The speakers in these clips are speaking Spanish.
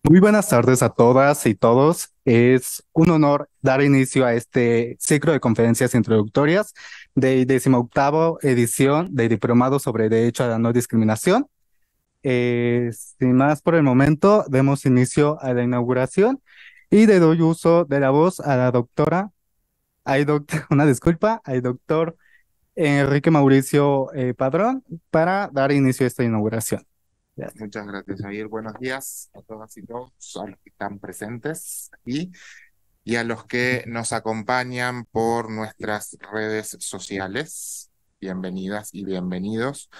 Muy buenas tardes a todas y todos. Es un honor dar inicio a este ciclo de conferencias introductorias de 18ª edición del Diplomado sobre Derecho a la No Discriminación. Sin más por el momento, demos inicio a la inauguración y le doy uso de la voz a la doctora, una disculpa, al doctor Enrique Mauricio Padrón para dar inicio a esta inauguración. Muchas gracias, Javier. Buenos días a todas y todos, a los que están presentes aquí y a los que nos acompañan por nuestras redes sociales. Bienvenidas y bienvenidos.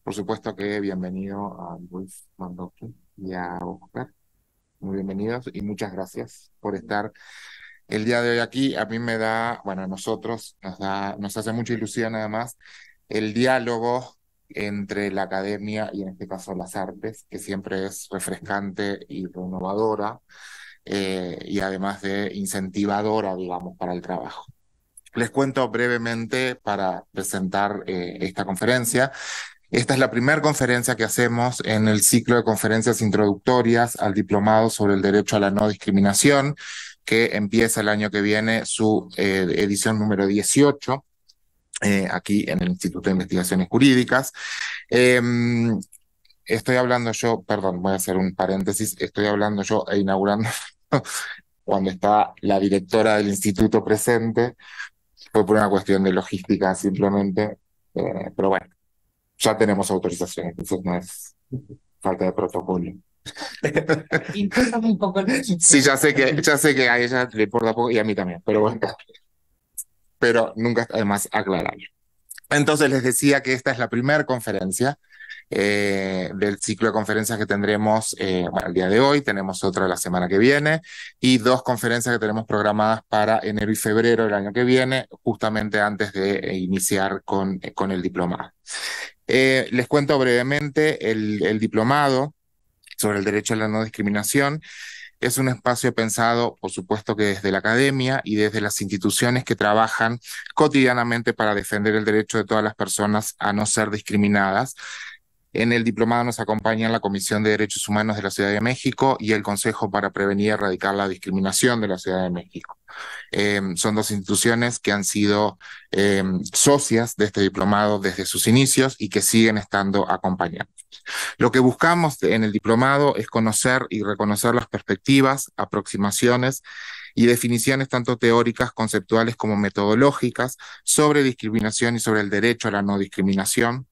Por supuesto que bienvenido a Luis Mandoki y a Oscar. Muy bienvenidos y muchas gracias por estar el día de hoy aquí. A mí me da, bueno, a nosotros nos hace mucha ilusión además el diálogo entre la academia y en este caso las artes, que siempre es refrescante y renovadora y además de incentivadora, digamos, para el trabajo. Les cuento brevemente para presentar esta conferencia. Esta es la primera conferencia que hacemos en el ciclo de conferencias introductorias al Diplomado sobre el Derecho a la No Discriminación, que empieza el año que viene su edición número 18. Aquí en el Instituto de Investigaciones Jurídicas. Estoy hablando yo, perdón, voy a hacer un paréntesis, estoy hablando yo e inaugurando cuando está la directora del instituto presente, fue por una cuestión de logística simplemente, pero bueno, ya tenemos autorización, entonces no es falta de protocolo. Un poco sí, ya sé que a ella le importa poco y a mí también, pero bueno, pero nunca está de más aclararlo. Entonces les decía que esta es la primera conferencia del ciclo de conferencias que tendremos bueno, el día de hoy, tenemos otra la semana que viene y dos conferencias que tenemos programadas para enero y febrero del año que viene, justamente antes de iniciar con el diplomado. Les cuento brevemente el diplomado sobre el derecho a la no discriminación. Es un espacio pensado, por supuesto, que desde la academia y desde las instituciones que trabajan cotidianamente para defender el derecho de todas las personas a no ser discriminadas. En el diplomado nos acompañan la Comisión de Derechos Humanos de la Ciudad de México y el Consejo para Prevenir y Erradicar la Discriminación de la Ciudad de México. Son dos instituciones que han sido socias de este diplomado desde sus inicios y que siguen estando acompañando. Lo que buscamos en el diplomado es conocer y reconocer las perspectivas, aproximaciones y definiciones tanto teóricas, conceptuales como metodológicas sobre discriminación y sobre el derecho a la no discriminación,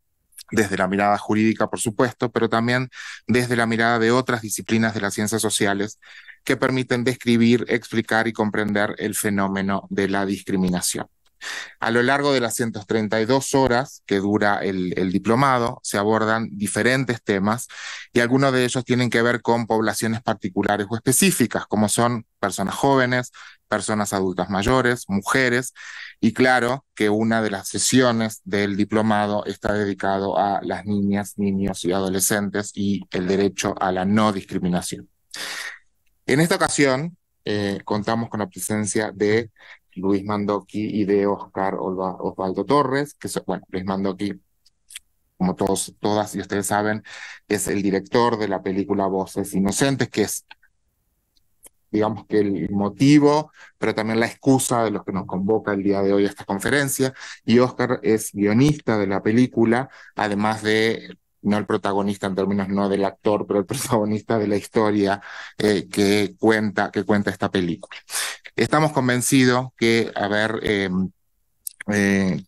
desde la mirada jurídica, por supuesto, pero también desde la mirada de otras disciplinas de las ciencias sociales que permiten describir, explicar y comprender el fenómeno de la discriminación. A lo largo de las 132 horas que dura el diplomado, se abordan diferentes temas y algunos de ellos tienen que ver con poblaciones particulares o específicas, como son personas jóvenes, personas adultas mayores, mujeres, y claro que una de las sesiones del diplomado está dedicado a las niñas, niños y adolescentes y el derecho a la no discriminación. En esta ocasión contamos con la presencia de Luis Mandoki y de Oscar Osvaldo Torres, que bueno, Luis Mandoki, como todas y ustedes saben, es el director de la película Voces Inocentes, que es, digamos que el motivo, pero también la excusa de los que nos convoca el día de hoy a esta conferencia, y Oscar es guionista de la película, además de no el protagonista en términos no del actor, pero el protagonista de la historia que cuenta esta película. Estamos convencidos que haber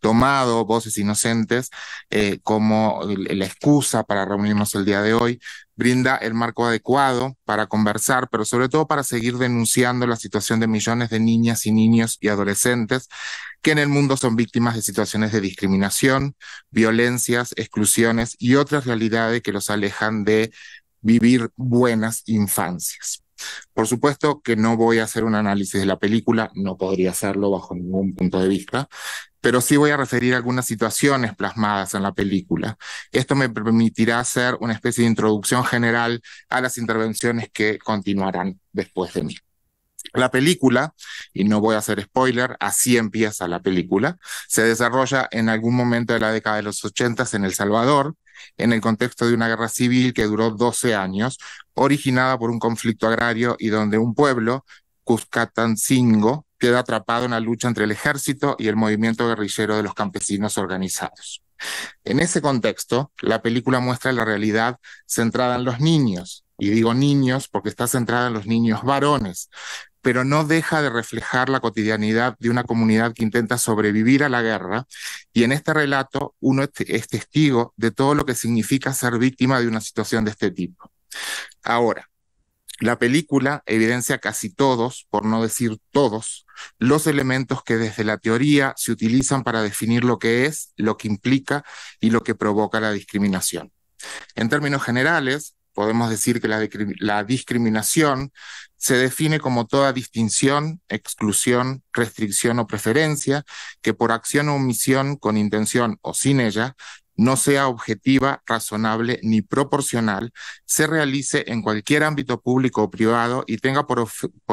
tomado Voces Inocentes como la excusa para reunirnos el día de hoy, brinda el marco adecuado para conversar, pero sobre todo para seguir denunciando la situación de millones de niñas y niños y adolescentes que en el mundo son víctimas de situaciones de discriminación, violencias, exclusiones y otras realidades que los alejan de vivir buenas infancias. Por supuesto que no voy a hacer un análisis de la película, no podría hacerlo bajo ningún punto de vista, pero sí voy a referir algunas situaciones plasmadas en la película. Esto me permitirá hacer una especie de introducción general a las intervenciones que continuarán después de mí. La película, y no voy a hacer spoiler, así empieza la película, se desarrolla en algún momento de la década de los 80 en El Salvador, en el contexto de una guerra civil que duró 12 años, originada por un conflicto agrario y donde un pueblo, Cuscatancingo, queda atrapado en la lucha entre el ejército y el movimiento guerrillero de los campesinos organizados. En ese contexto, la película muestra la realidad centrada en los niños, y digo niños porque está centrada en los niños varones, pero no deja de reflejar la cotidianidad de una comunidad que intenta sobrevivir a la guerra, y en este relato uno es testigo de todo lo que significa ser víctima de una situación de este tipo. Ahora, la película evidencia casi todos, por no decir todos, los elementos que desde la teoría se utilizan para definir lo que es, lo que implica y lo que provoca la discriminación. En términos generales, podemos decir que la discriminación se define como toda distinción, exclusión, restricción o preferencia que por acción o omisión, con intención o sin ella, no sea objetiva, razonable ni proporcional, se realice en cualquier ámbito público o privado y tenga por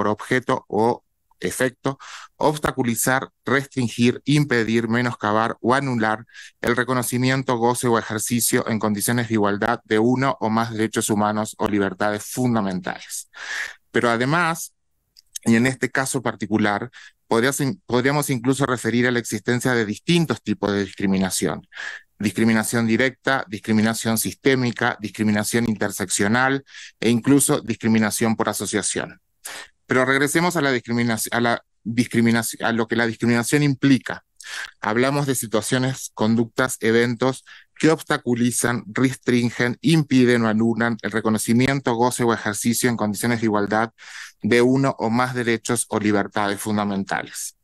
objeto o efecto obstaculizar, restringir, impedir, menoscabar o anular el reconocimiento, goce o ejercicio en condiciones de igualdad de uno o más derechos humanos o libertades fundamentales. Pero además, y en este caso particular, podríamos incluso referir a la existencia de distintos tipos de discriminación. Discriminación directa, discriminación sistémica, discriminación interseccional e incluso discriminación por asociación. Pero regresemos a la discriminación, a lo que la discriminación implica. Hablamos de situaciones, conductas, eventos que obstaculizan, restringen, impiden o anulan el reconocimiento, goce o ejercicio en condiciones de igualdad de uno o más derechos o libertades fundamentales.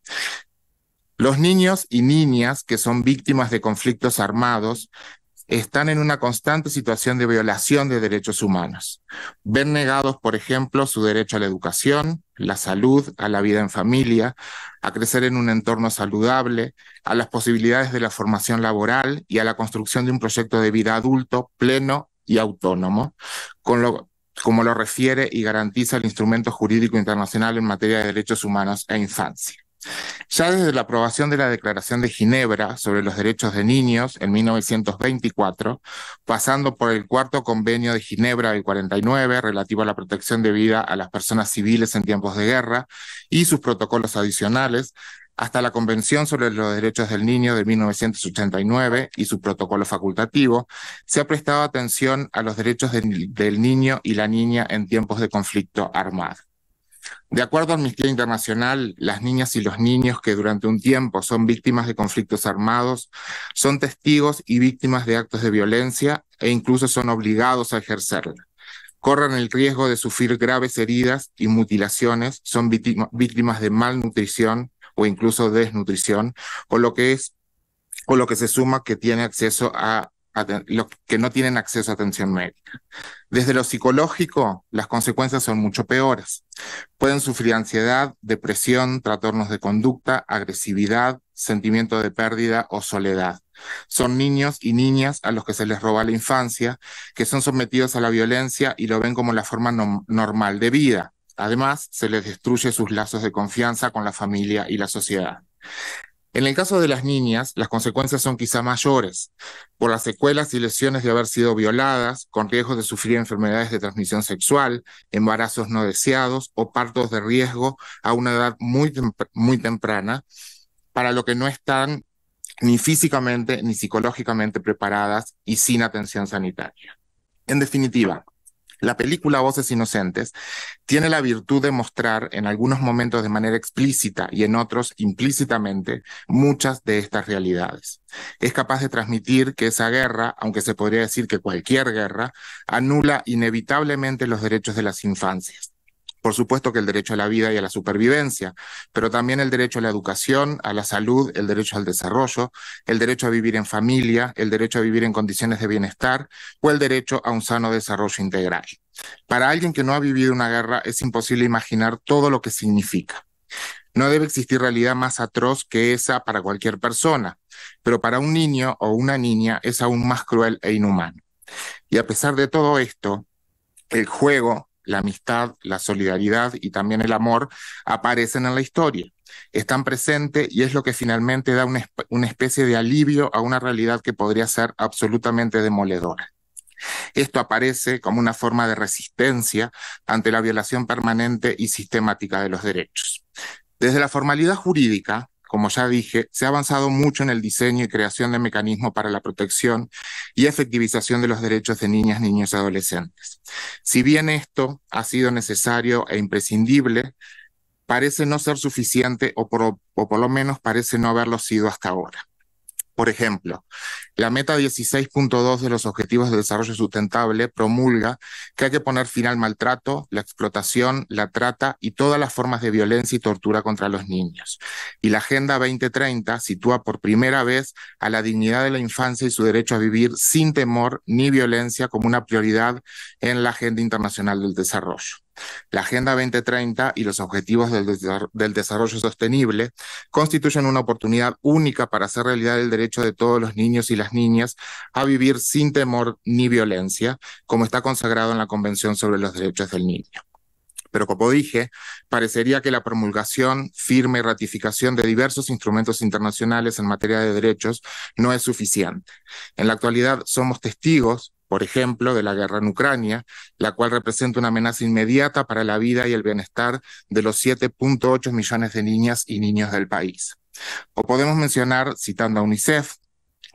Los niños y niñas que son víctimas de conflictos armados están en una constante situación de violación de derechos humanos. Ven negados, por ejemplo, su derecho a la educación, la salud, a la vida en familia, a crecer en un entorno saludable, a las posibilidades de la formación laboral y a la construcción de un proyecto de vida adulto, pleno y autónomo, como lo refiere y garantiza el instrumento jurídico internacional en materia de derechos humanos e infancia. Ya desde la aprobación de la Declaración de Ginebra sobre los Derechos de Niños en 1924, pasando por el Cuarto Convenio de Ginebra del 49, relativo a la protección de vida a las personas civiles en tiempos de guerra, y sus protocolos adicionales, hasta la Convención sobre los Derechos del Niño de 1989 y su protocolo facultativo, se ha prestado atención a los derechos del niño y la niña en tiempos de conflicto armado. De acuerdo a Amnistía Internacional, las niñas y los niños que durante un tiempo son víctimas de conflictos armados son testigos y víctimas de actos de violencia e incluso son obligados a ejercerla. Corren el riesgo de sufrir graves heridas y mutilaciones, son víctimas de malnutrición o incluso desnutrición, o lo que se suma que tiene acceso que no tienen acceso a atención médica. Desde lo psicológico, las consecuencias son mucho peores. Pueden sufrir ansiedad, depresión, trastornos de conducta, agresividad, sentimiento de pérdida o soledad. Son niños y niñas a los que se les roba la infancia, que son sometidos a la violencia y lo ven como la forma normal de vida. Además, se les destruye sus lazos de confianza con la familia y la sociedad. En el caso de las niñas, las consecuencias son quizá mayores, por las secuelas y lesiones de haber sido violadas, con riesgos de sufrir enfermedades de transmisión sexual, embarazos no deseados o partos de riesgo a una edad muy temprana, para lo que no están ni físicamente ni psicológicamente preparadas y sin atención sanitaria. En definitiva, la película Voces Inocentes tiene la virtud de mostrar en algunos momentos de manera explícita y en otros implícitamente muchas de estas realidades. Es capaz de transmitir que esa guerra, aunque se podría decir que cualquier guerra, anula inevitablemente los derechos de las infancias. Por supuesto que el derecho a la vida y a la supervivencia, pero también el derecho a la educación, a la salud, el derecho al desarrollo, el derecho a vivir en familia, el derecho a vivir en condiciones de bienestar o el derecho a un sano desarrollo integral. Para alguien que no ha vivido una guerra es imposible imaginar todo lo que significa. No debe existir realidad más atroz que esa para cualquier persona, pero para un niño o una niña es aún más cruel e inhumano. Y a pesar de todo esto, el juego, la amistad, la solidaridad y también el amor aparecen en la historia. Están presentes y es lo que finalmente da una especie de alivio a una realidad que podría ser absolutamente demoledora. Esto aparece como una forma de resistencia ante la violación permanente y sistemática de los derechos. Desde la formalidad jurídica, como ya dije, se ha avanzado mucho en el diseño y creación de mecanismos para la protección y efectivización de los derechos de niñas, niños y adolescentes. Si bien esto ha sido necesario e imprescindible, parece no ser suficiente o por lo menos parece no haberlo sido hasta ahora. Por ejemplo, la meta 16.2 de los Objetivos de Desarrollo Sustentable promulga que hay que poner fin al maltrato, la explotación, la trata y todas las formas de violencia y tortura contra los niños. Y la Agenda 2030 sitúa por primera vez a la dignidad de la infancia y su derecho a vivir sin temor ni violencia como una prioridad en la Agenda Internacional del Desarrollo. La Agenda 2030 y los Objetivos del Desarrollo Sostenible constituyen una oportunidad única para hacer realidad el derecho de todos los niños y las niñas a vivir sin temor ni violencia, como está consagrado en la Convención sobre los Derechos del Niño. Pero como dije, parecería que la promulgación, firma y ratificación de diversos instrumentos internacionales en materia de derechos no es suficiente. En la actualidad somos testigos, por ejemplo, de la guerra en Ucrania, la cual representa una amenaza inmediata para la vida y el bienestar de los 7.8 millones de niñas y niños del país. O podemos mencionar, citando a UNICEF,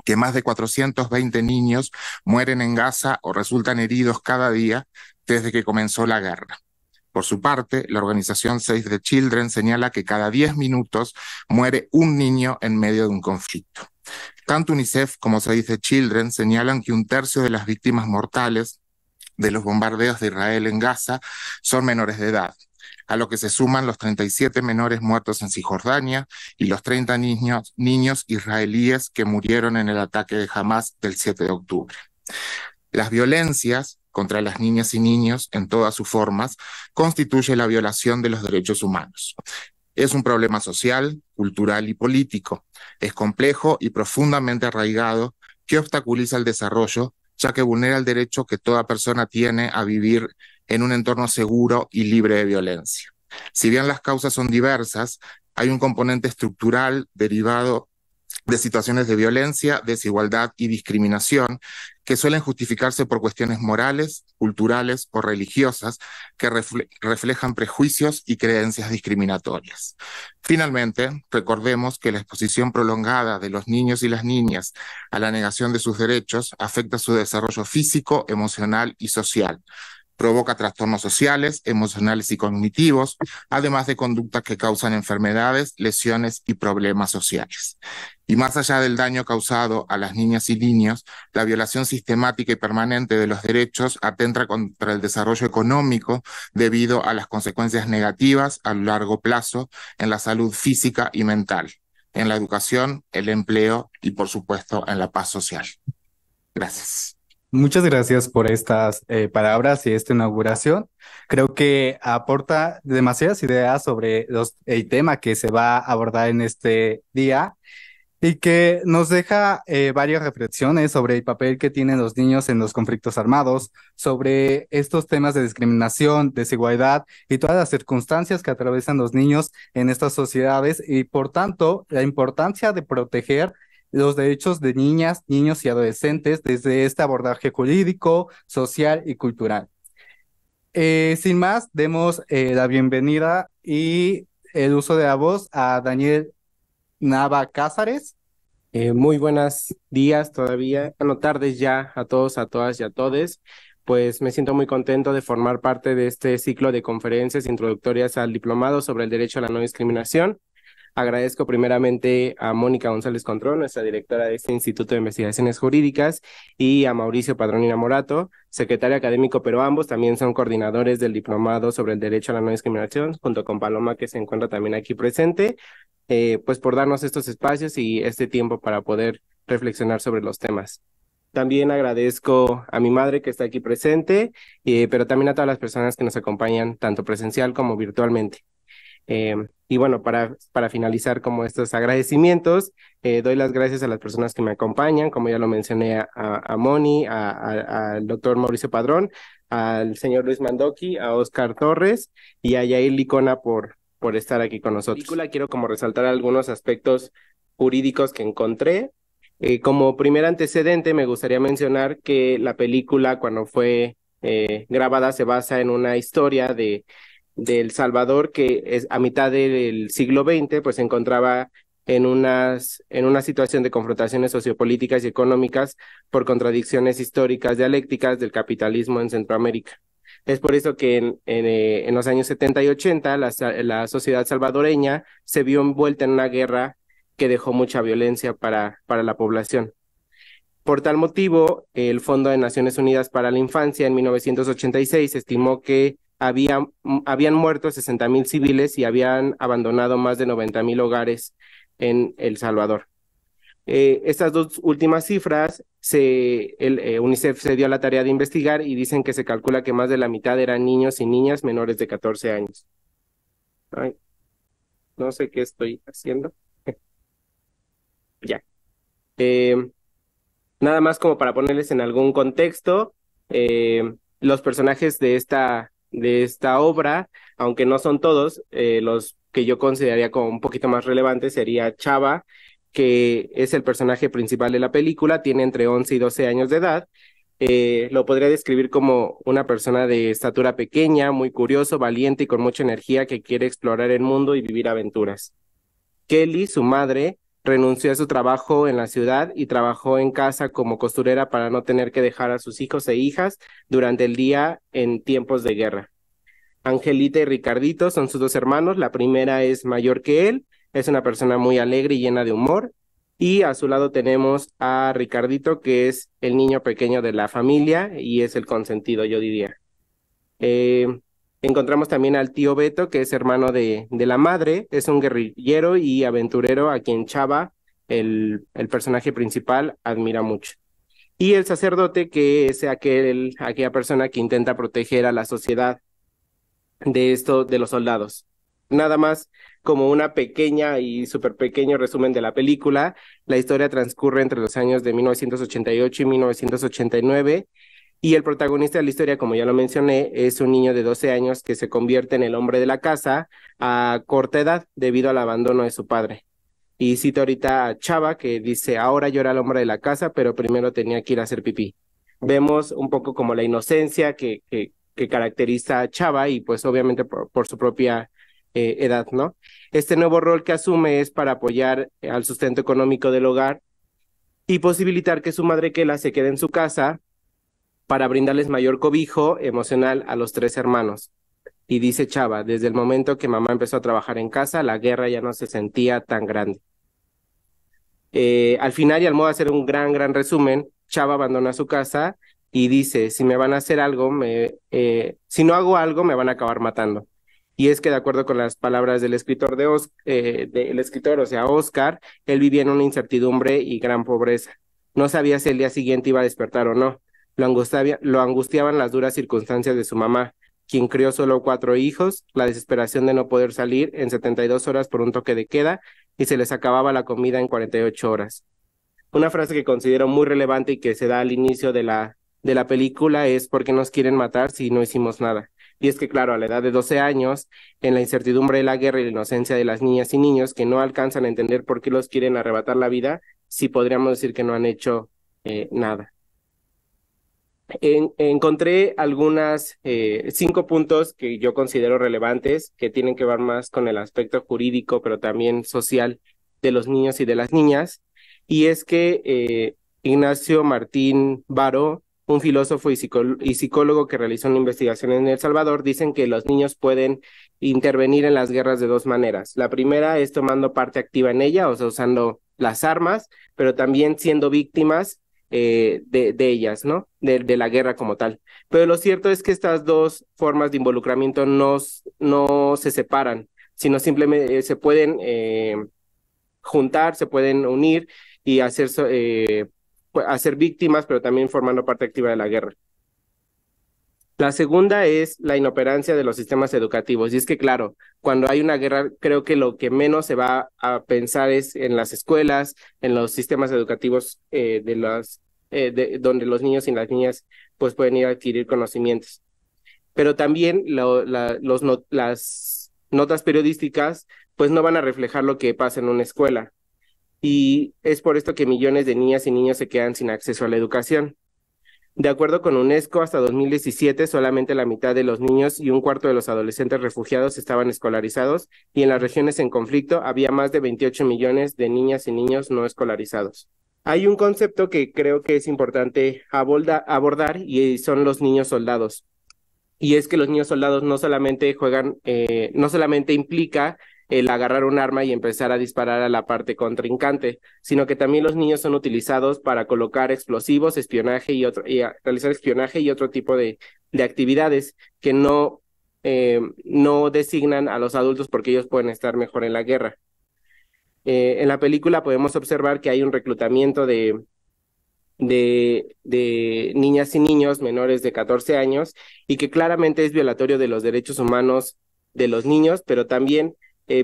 que más de 420 niños mueren en Gaza o resultan heridos cada día desde que comenzó la guerra. Por su parte, la organización Save the Children señala que cada 10 minutos muere un niño en medio de un conflicto. Tanto UNICEF como Save the Children señalan que un tercio de las víctimas mortales de los bombardeos de Israel en Gaza son menores de edad, a lo que se suman los 37 menores muertos en Cisjordania y los 30 niños israelíes que murieron en el ataque de Hamás del 7 de octubre. Las violencias contra las niñas y niños en todas sus formas constituye la violación de los derechos humanos. Es un problema social, cultural y político. Es complejo y profundamente arraigado que obstaculiza el desarrollo, ya que vulnera el derecho que toda persona tiene a vivir en un entorno seguro y libre de violencia. Si bien las causas son diversas, hay un componente estructural derivado de situaciones de violencia, desigualdad y discriminación que suelen justificarse por cuestiones morales, culturales o religiosas que reflejan prejuicios y creencias discriminatorias. Finalmente, recordemos que la exposición prolongada de los niños y las niñas a la negación de sus derechos afecta su desarrollo físico, emocional y social. Provoca trastornos sociales, emocionales y cognitivos, además de conductas que causan enfermedades, lesiones y problemas sociales. Y más allá del daño causado a las niñas y niños, la violación sistemática y permanente de los derechos atenta contra el desarrollo económico debido a las consecuencias negativas a largo plazo en la salud física y mental, en la educación, el empleo y, por supuesto, en la paz social. Gracias. Muchas gracias por estas palabras y esta inauguración. Creo que aporta demasiadas ideas sobre el tema que se va a abordar en este día y que nos deja varias reflexiones sobre el papel que tienen los niños en los conflictos armados, sobre estos temas de discriminación, desigualdad y todas las circunstancias que atraviesan los niños en estas sociedades y, por tanto, la importancia de proteger los derechos de niñas, niños y adolescentes desde este abordaje jurídico, social y cultural. Sin más, demos la bienvenida y el uso de la voz a Daniel Nava Cázares. Muy buenos días todavía, bueno, tardes ya a todos, a todas y a todes. Pues me siento muy contento de formar parte de este ciclo de conferencias introductorias al diplomado sobre el derecho a la no discriminación. Agradezco primeramente a Mónica González Contrón, nuestra directora de este Instituto de Investigaciones Jurídicas, y a Mauricio Padronina Morato, secretario académico, pero ambos también son coordinadores del diplomado sobre el derecho a la no discriminación, junto con Paloma, que se encuentra también aquí presente, pues por darnos estos espacios y este tiempo para poder reflexionar sobre los temas. También agradezco a mi madre que está aquí presente, pero también a todas las personas que nos acompañan, tanto presencial como virtualmente. Y bueno, para finalizar como estos agradecimientos, doy las gracias a las personas que me acompañan, como ya lo mencioné a Moni, al doctor Mauricio Padrón, al señor Luis Mandoki, a Oscar Torres y a Yair Licona por estar aquí con nosotros. Película, quiero como resaltar algunos aspectos jurídicos que encontré. Como primer antecedente, me gustaría mencionar que la película, cuando fue grabada, se basa en una historia de El Salvador, que es a mitad del siglo XX, pues se encontraba en una situación de confrontaciones sociopolíticas y económicas por contradicciones históricas dialécticas del capitalismo en Centroamérica. Es por eso que en los años 70 y 80 la sociedad salvadoreña se vio envuelta en una guerra que dejó mucha violencia para la población. Por tal motivo, el Fondo de Naciones Unidas para la Infancia en 1986 estimó que habían muerto 60,000 civiles y habían abandonado más de 90,000 hogares en El Salvador. Estas dos últimas cifras, UNICEF se dio a la tarea de investigar y dicen que se calcula que más de la mitad eran niños y niñas menores de 14 años. Ay, no sé qué estoy haciendo. Ya. Nada más como para ponerles en algún contexto, los personajes de esta obra, aunque no son todos, los que yo consideraría como un poquito más relevantes sería Chava, que es el personaje principal de la película, tiene entre 11 y 12 años de edad. Lo podría describir como una persona de estatura pequeña, muy curioso, valiente y con mucha energía que quiere explorar el mundo y vivir aventuras. Kelly, su madre, renunció a su trabajo en la ciudad y trabajó en casa como costurera para no tener que dejar a sus hijos e hijas durante el día en tiempos de guerra. Angelita y Ricardito son sus dos hermanos. La primera es mayor que él, es una persona muy alegre y llena de humor. Y a su lado tenemos a Ricardito, que es el niño pequeño de la familia y es el consentido, yo diría. Encontramos también al tío Beto, que es hermano de la madre, es un guerrillero y aventurero a quien Chava, el personaje principal, admira mucho. Y el sacerdote, que es aquella persona que intenta proteger a la sociedad de los soldados. Nada más como una pequeña y súper pequeño resumen de la película, la historia transcurre entre los años de 1988 y 1989, y el protagonista de la historia, como ya lo mencioné, es un niño de 12 años que se convierte en el hombre de la casa a corta edad debido al abandono de su padre. Y cito ahorita a Chava, que dice: ahora yo era el hombre de la casa, pero primero tenía que ir a hacer pipí. Vemos un poco como la inocencia que caracteriza a Chava y pues obviamente por su propia edad, ¿no? Este nuevo rol que asume es para apoyar al sustento económico del hogar y posibilitar que su madre Kela se quede en su casa para brindarles mayor cobijo emocional a los tres hermanos. Y dice Chava: desde el momento que mamá empezó a trabajar en casa, la guerra ya no se sentía tan grande. Al final, y al modo de hacer un gran resumen, Chava abandona su casa y dice: si me van a hacer algo, si no hago algo, me van a acabar matando. Y es que, de acuerdo con las palabras del escritor, o sea, Oscar, él vivía en una incertidumbre y gran pobreza. No sabía si el día siguiente iba a despertar o no. Lo angustiaban las duras circunstancias de su mamá, quien crió solo 4 hijos, la desesperación de no poder salir en 72 horas por un toque de queda y se les acababa la comida en 48 horas. Una frase que considero muy relevante y que se da al inicio de la película es: ¿por qué nos quieren matar si no hicimos nada? Y es que, claro, a la edad de 12 años, en la incertidumbre de la guerra y la inocencia de las niñas y niños que no alcanzan a entender por qué los quieren arrebatar la vida, sí podríamos decir que no han hecho nada. Encontré 5 puntos que yo considero relevantes, que tienen que ver más con el aspecto jurídico, pero también social de los niños y de las niñas. Y es que Ignacio Martín Baró, un filósofo y psicólogo que realizó una investigación en El Salvador, dicen que los niños pueden intervenir en las guerras de 2 maneras. La primera es tomando parte activa en ella, o sea, usando las armas, pero también siendo víctimas de ellas, ¿no? De la guerra como tal. Pero lo cierto es que estas 2 formas de involucramiento no se separan, sino simplemente se pueden juntar, se pueden unir y hacer a ser víctimas, pero también formando parte activa de la guerra. La segunda es la inoperancia de los sistemas educativos. Y es que, claro, cuando hay una guerra, creo que lo que menos se va a pensar es en las escuelas, en los sistemas educativos donde los niños y las niñas pues pueden ir a adquirir conocimientos. Pero también las notas periodísticas pues no van a reflejar lo que pasa en una escuela. Y es por esto que millones de niñas y niños se quedan sin acceso a la educación. De acuerdo con UNESCO, hasta 2017 solamente la mitad de los niños y un cuarto de los adolescentes refugiados estaban escolarizados, y en las regiones en conflicto había más de 28 millones de niñas y niños no escolarizados. Hay un concepto que creo que es importante abordar y son los niños soldados. Y es que los niños soldados no solamente no solamente implica el agarrar un arma y empezar a disparar a la parte contrincante, sino que también los niños son utilizados para colocar explosivos, espionaje y realizar espionaje y otro tipo de actividades que no designan a los adultos porque ellos pueden estar mejor en la guerra. En la película podemos observar que hay un reclutamiento de niñas y niños menores de 14 años y que claramente es violatorio de los derechos humanos de los niños, pero también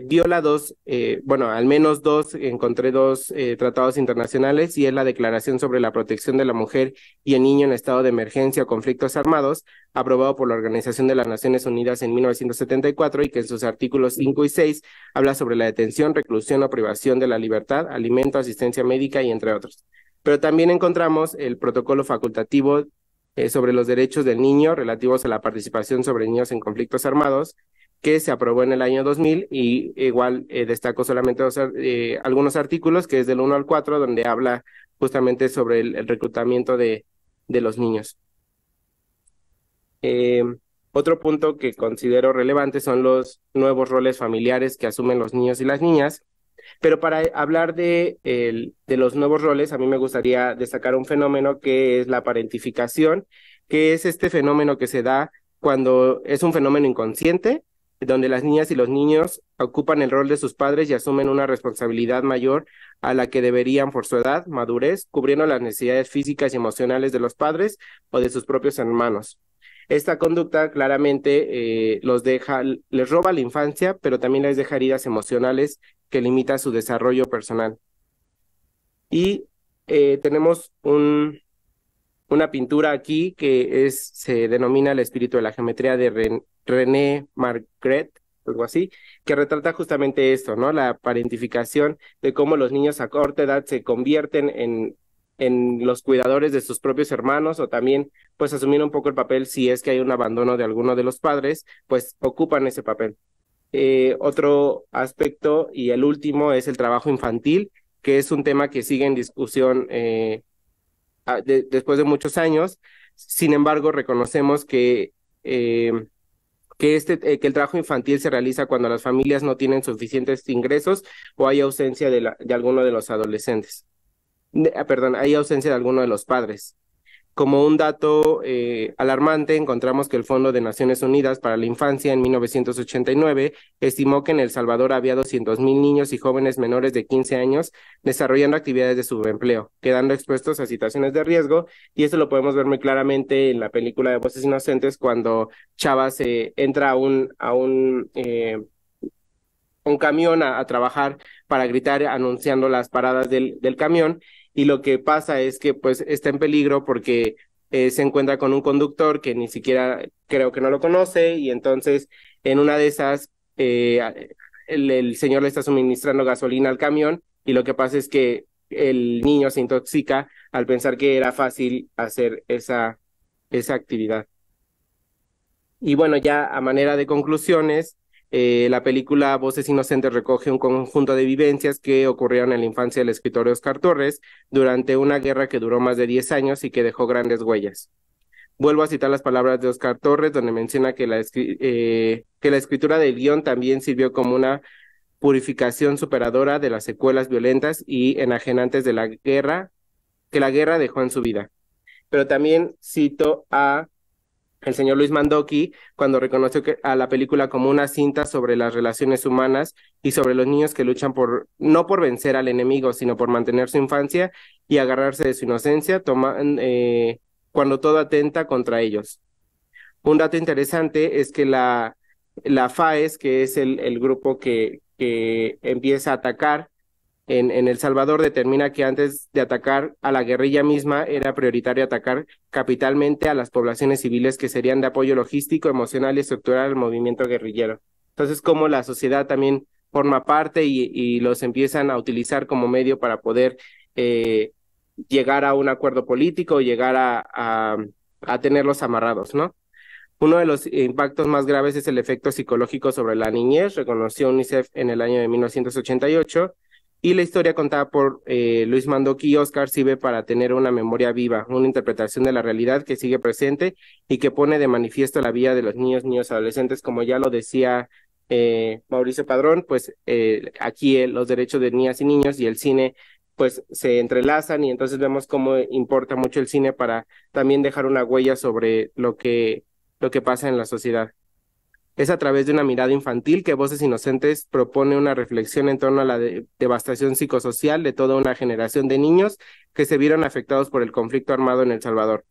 viola al menos encontré dos tratados internacionales, y es la Declaración sobre la Protección de la Mujer y el Niño en Estado de Emergencia o Conflictos Armados, aprobado por la Organización de las Naciones Unidas en 1974, y que en sus artículos 5 y 6 habla sobre la detención, reclusión o privación de la libertad, alimento, asistencia médica y entre otros. Pero también encontramos el protocolo facultativo sobre los derechos del niño relativos a la participación sobre niños en conflictos armados, que se aprobó en el año 2000, y igual destaco solamente algunos artículos, que es del 1 al 4, donde habla justamente sobre el reclutamiento de los niños. Otro punto que considero relevante son los nuevos roles familiares que asumen los niños y las niñas. Pero para hablar de los nuevos roles, a mí me gustaría destacar un fenómeno que es la parentificación, que es este fenómeno que se da cuando es un fenómeno inconsciente, donde las niñas y los niños ocupan el rol de sus padres y asumen una responsabilidad mayor a la que deberían por su edad, madurez, cubriendo las necesidades físicas y emocionales de los padres o de sus propios hermanos. Esta conducta claramente les roba la infancia, pero también les deja heridas emocionales que limita su desarrollo personal. Y tenemos una pintura aquí que se denomina El espíritu de la geometría, de René Magritte, algo así, que retrata justamente esto, ¿no? La parentificación, de cómo los niños a corta edad se convierten en los cuidadores de sus propios hermanos, o también pues asumir un poco el papel, si es que hay un abandono de alguno de los padres, pues ocupan ese papel. Otro aspecto, y el último, es el trabajo infantil, que es un tema que sigue en discusión después de muchos años. Sin embargo, reconocemos que el trabajo infantil se realiza cuando las familias no tienen suficientes ingresos o hay ausencia de alguno de los adolescentes. Hay ausencia de alguno de los padres. Como un dato alarmante, encontramos que el Fondo de Naciones Unidas para la Infancia en 1989 estimó que en El Salvador había 200,000 niños y jóvenes menores de 15 años desarrollando actividades de subempleo, quedando expuestos a situaciones de riesgo, y eso lo podemos ver muy claramente en la película de Voces Inocentes, cuando Chava entra a un camión a trabajar para gritar anunciando las paradas del camión, y lo que pasa es que pues está en peligro porque se encuentra con un conductor que ni siquiera creo que no lo conoce, y entonces en una de esas el señor le está suministrando gasolina al camión, y lo que pasa es que el niño se intoxica al pensar que era fácil hacer esa actividad. Y bueno, ya a manera de conclusiones, la película Voces Inocentes recoge un conjunto de vivencias que ocurrieron en la infancia del escritor Óscar Torres durante una guerra que duró más de 10 años y que dejó grandes huellas. Vuelvo a citar las palabras de Óscar Torres, donde menciona que la escritura del guión también sirvió como una purificación superadora de las secuelas violentas y enajenantes de la guerra que la guerra dejó en su vida. Pero también cito a el señor Luis Mandoki, cuando reconoció a la película como una cinta sobre las relaciones humanas y sobre los niños que luchan no por vencer al enemigo, sino por mantener su infancia y agarrarse de su inocencia, cuando todo atenta contra ellos. Un dato interesante es que la FAES, que es el grupo que empieza a atacar en El Salvador, determina que antes de atacar a la guerrilla misma era prioritario atacar capitalmente a las poblaciones civiles que serían de apoyo logístico, emocional y estructural al movimiento guerrillero. Entonces, como la sociedad también forma parte y los empiezan a utilizar como medio para poder llegar a un acuerdo político, llegar a tenerlos amarrados, ¿no? Uno de los impactos más graves es el efecto psicológico sobre la niñez, reconoció UNICEF en el año de 1988, y la historia contada por Luis Mandoki y Oscar sirve para tener una memoria viva, una interpretación de la realidad que sigue presente y que pone de manifiesto la vida de los niños, niños, adolescentes, como ya lo decía Mauricio Padrón, pues aquí los derechos de niñas y niños y el cine pues se entrelazan, y entonces vemos cómo importa mucho el cine para también dejar una huella sobre lo que pasa en la sociedad. Es a través de una mirada infantil que Voces Inocentes propone una reflexión en torno a la devastación psicosocial de toda una generación de niños que se vieron afectados por el conflicto armado en El Salvador.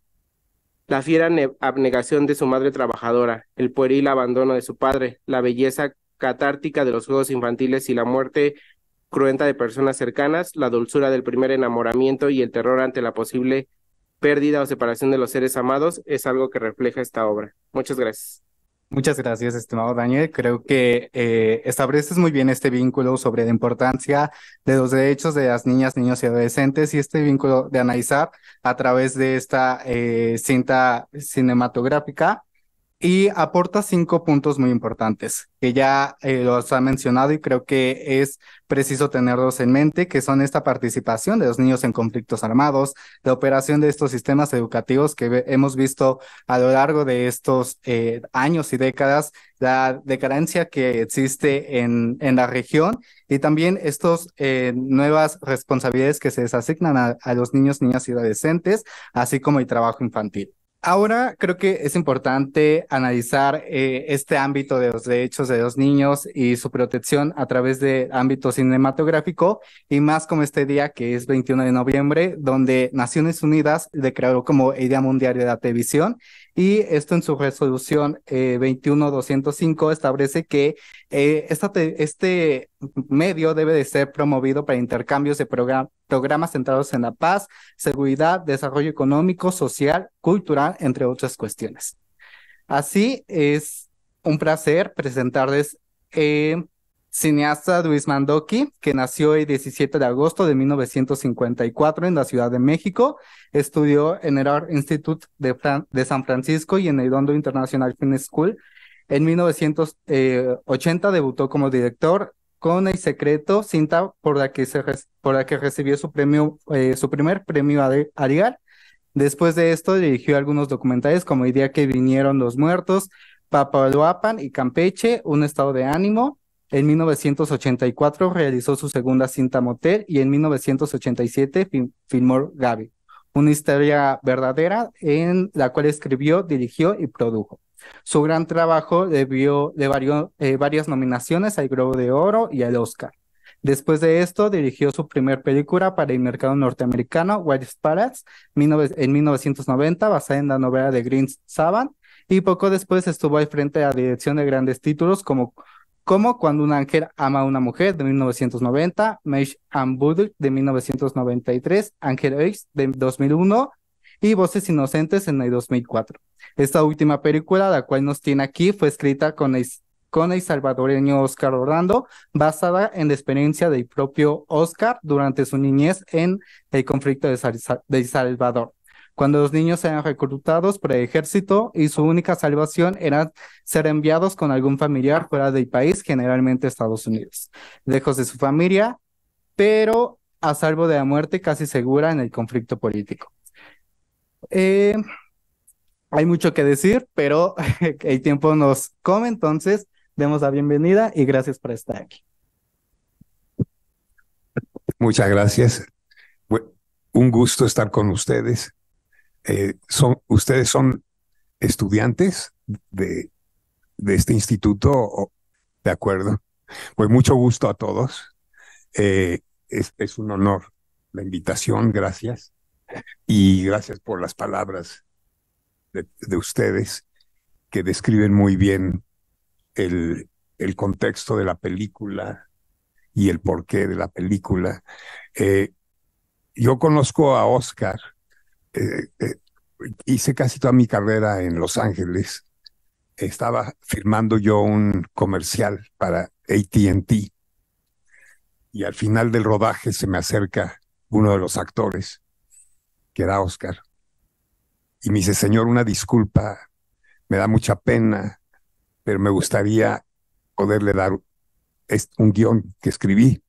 La fiera abnegación de su madre trabajadora, el pueril abandono de su padre, la belleza catártica de los juegos infantiles y la muerte cruenta de personas cercanas, la dulzura del primer enamoramiento y el terror ante la posible pérdida o separación de los seres amados es algo que refleja esta obra. Muchas gracias. Muchas gracias, estimado Daniel. Creo que estableces muy bien este vínculo sobre la importancia de los derechos de las niñas, niños y adolescentes, y este vínculo de analizar a través de esta cinta cinematográfica. Y aporta 5 puntos muy importantes que ya los ha mencionado, y creo que es preciso tenerlos en mente, que son esta participación de los niños en conflictos armados, la operación de estos sistemas educativos que hemos visto a lo largo de estos años y décadas, la decadencia que existe en la región, y también estos nuevas responsabilidades que se les asignan a los niños, niñas y adolescentes, así como el trabajo infantil. Ahora creo que es importante analizar este ámbito de los derechos de los niños y su protección a través del ámbito cinematográfico, y más como este día que es 21 de noviembre, donde Naciones Unidas declaró como el Día Mundial de la Televisión, y esto en su resolución 21205 establece que este medio debe de ser promovido para intercambios de programas centrados en la paz, seguridad, desarrollo económico, social, cultural, entre otras cuestiones. Así es un placer presentarles cineasta Luis Mandoki, que nació el 17 de agosto de 1954 en la Ciudad de México. Estudió en el Art Institute de San Francisco y en el London International Film School. En 1980 debutó como director con El Secreto, cinta por la que recibió su primer premio Ariel. Después de esto dirigió algunos documentales como El día que vinieron los muertos, Papaloapan y Campeche, Un estado de ánimo. En 1984 realizó su segunda cinta Motel, y en 1987 filmó Gaby, una historia verdadera en la cual escribió, dirigió y produjo. Su gran trabajo le valió varias nominaciones al Globo de Oro y al Oscar. Después de esto, dirigió su primer película para el mercado norteamericano, White Spirits, en 1990, basada en la novela de Green Saban, y poco después estuvo al frente de la dirección de grandes títulos como Cuando un ángel ama a una mujer, de 1990, Mesh and Buddy, de 1993, Ángel X, de 2001, y Voces Inocentes en el 2004. Esta última película, la cual nos tiene aquí, fue escrita con el salvadoreño Oscar Orlando, basada en la experiencia del propio Oscar durante su niñez en el conflicto de El Salvador, cuando los niños eran reclutados por el ejército y su única salvación era ser enviados con algún familiar fuera del país, generalmente Estados Unidos, lejos de su familia, pero a salvo de la muerte casi segura en el conflicto político. Hay mucho que decir, pero el tiempo nos come, entonces demos la bienvenida y gracias por estar aquí. Muchas gracias. Un gusto estar con ustedes. Ustedes son estudiantes de este instituto. De acuerdo. Pues mucho gusto a todos. Es un honor la invitación, gracias. Y gracias por las palabras de ustedes que describen muy bien el contexto de la película y el porqué de la película. Yo conozco a Oscar, hice casi toda mi carrera en Los Ángeles. Estaba firmando yo un comercial para AT&T y al final del rodaje se me acerca uno de los actores, que era Oscar, y me dice: señor, una disculpa, me da mucha pena, pero me gustaría poderle dar un guión que escribí.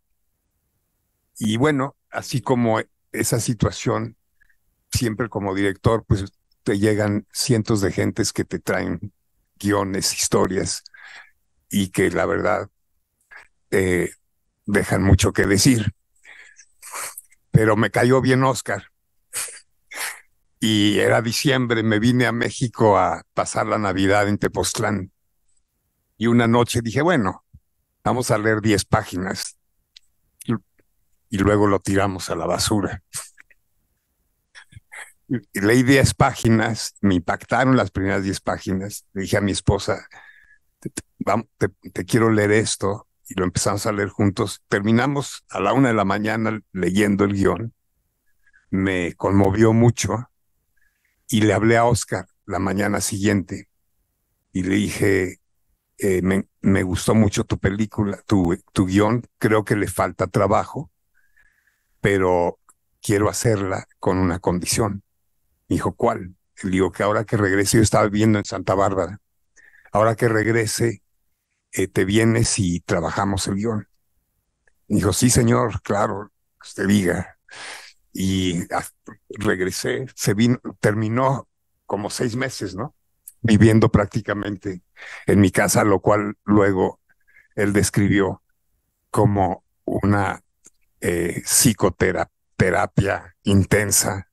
Y bueno, así como esa situación, siempre como director, pues te llegan cientos de gentes que te traen guiones, historias, y que la verdad dejan mucho que decir. Pero me cayó bien Oscar. Y era diciembre, me vine a México a pasar la Navidad en Tepoztlán. Y una noche dije, bueno, vamos a leer 10 páginas. Y luego lo tiramos a la basura. Y leí 10 páginas, me impactaron las primeras 10 páginas. Le dije a mi esposa: te quiero leer esto. Y lo empezamos a leer juntos. Terminamos a la 1 de la mañana leyendo el guión. Me conmovió mucho. Y le hablé a Oscar la mañana siguiente. Y le dije: me gustó mucho tu película, tu guión. Creo que le falta trabajo, pero quiero hacerla con una condición. Me dijo: ¿cuál? Le digo que ahora que regrese, yo estaba viviendo en Santa Bárbara, ahora que regrese, te vienes y trabajamos el guión. Me dijo: sí, señor, claro, usted diga. Y regresé, terminó como 6 meses, ¿no? Viviendo prácticamente en mi casa, lo cual luego él describió como una psicoterapia intensa,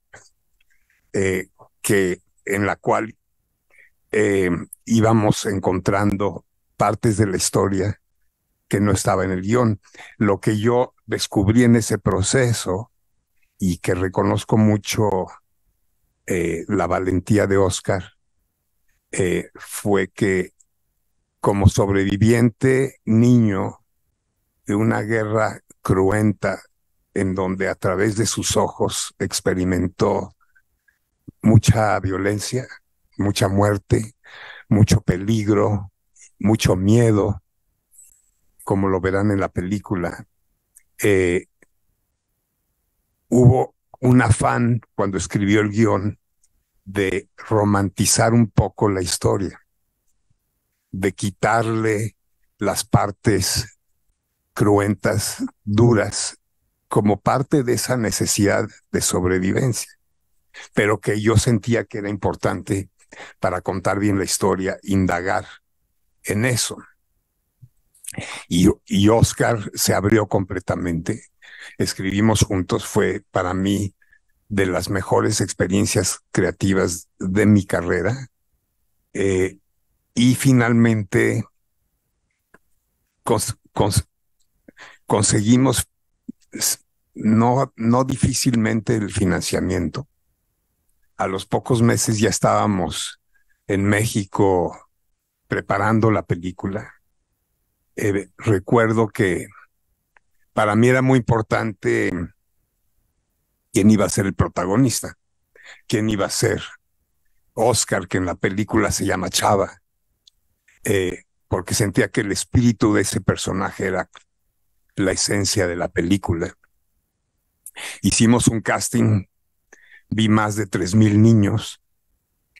en la cual íbamos encontrando partes de la historia que no estaba en el guión. Lo que yo descubrí en ese proceso, y que reconozco mucho la valentía de Oscar, fue que como sobreviviente niño de una guerra cruenta, en donde a través de sus ojos experimentó mucha violencia, mucha muerte, mucho peligro, mucho miedo, como lo verán en la película. Hubo un afán cuando escribió el guión de romantizar un poco la historia, de quitarle las partes cruentas, duras, como parte de esa necesidad de sobrevivencia, pero que yo sentía que era importante para contar bien la historia, indagar en eso. Y Oscar se abrió completamente. Escribimos juntos, fue para mí de las mejores experiencias creativas de mi carrera. Y finalmente conseguimos no difícilmente el financiamiento. A los pocos meses ya estábamos en México preparando la película. Recuerdo que para mí era muy importante quién iba a ser el protagonista, quién iba a ser Oscar, que en la película se llama Chava, porque sentía que el espíritu de ese personaje era la esencia de la película. Hicimos un casting, vi más de 3,000 niños.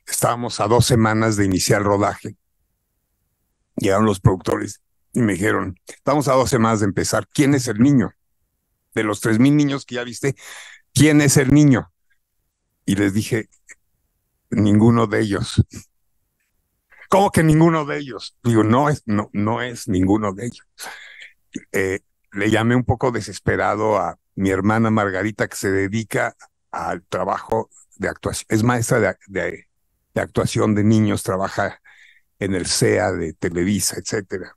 Estábamos a 2 semanas de iniciar el rodaje. Llegaron los productores y me dijeron: estamos a 2 semanas de empezar. ¿Quién es el niño? De los 3,000 niños que ya viste, ¿quién es el niño? Y les dije: ninguno de ellos. ¿Cómo que ninguno de ellos? Digo, no es ninguno de ellos. Le llamé un poco desesperado a mi hermana Margarita, que se dedica al trabajo de actuación, es maestra de actuación de niños, trabaja en el CEA de Televisa, etcétera.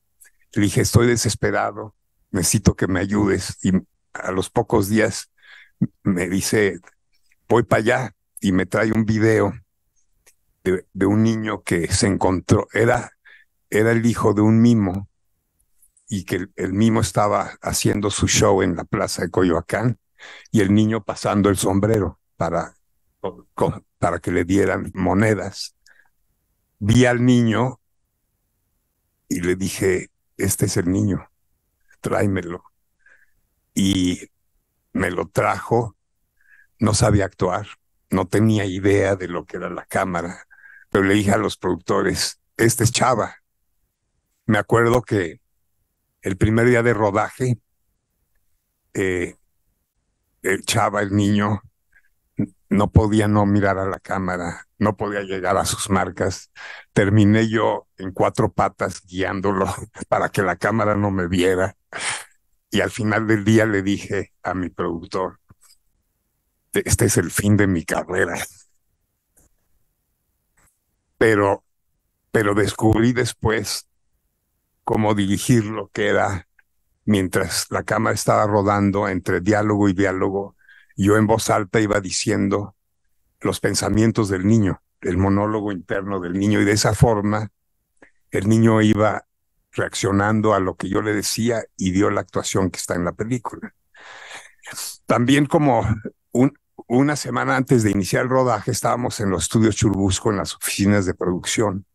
Le dije, estoy desesperado, necesito que me ayudes. Y a los pocos días me dice, voy para allá, y me trae un video de un niño que se encontró, era el hijo de un mimo, y que el mimo estaba haciendo su show en la plaza de Coyoacán, y el niño pasando el sombrero para que le dieran monedas. Vi al niño y le dije, este es el niño, tráemelo. Y me lo trajo. No sabía actuar, no tenía idea de lo que era la cámara, pero le dije a los productores, este es Chava. Me acuerdo que el primer día de rodaje, el Chava, el niño, no podía no mirar a la cámara, no podía llegar a sus marcas. Terminé yo en 4 patas guiándolo para que la cámara no me viera. Y al final del día le dije a mi productor, este es el fin de mi carrera. Pero descubrí después cómo dirigir lo que era, mientras la cámara estaba rodando, entre diálogo y diálogo, yo en voz alta iba diciendo los pensamientos del niño, el monólogo interno del niño, y de esa forma el niño iba reaccionando a lo que yo le decía y dio la actuación que está en la película. También como una semana antes de iniciar el rodaje estábamos en los estudios Churubusco, en las oficinas de producción,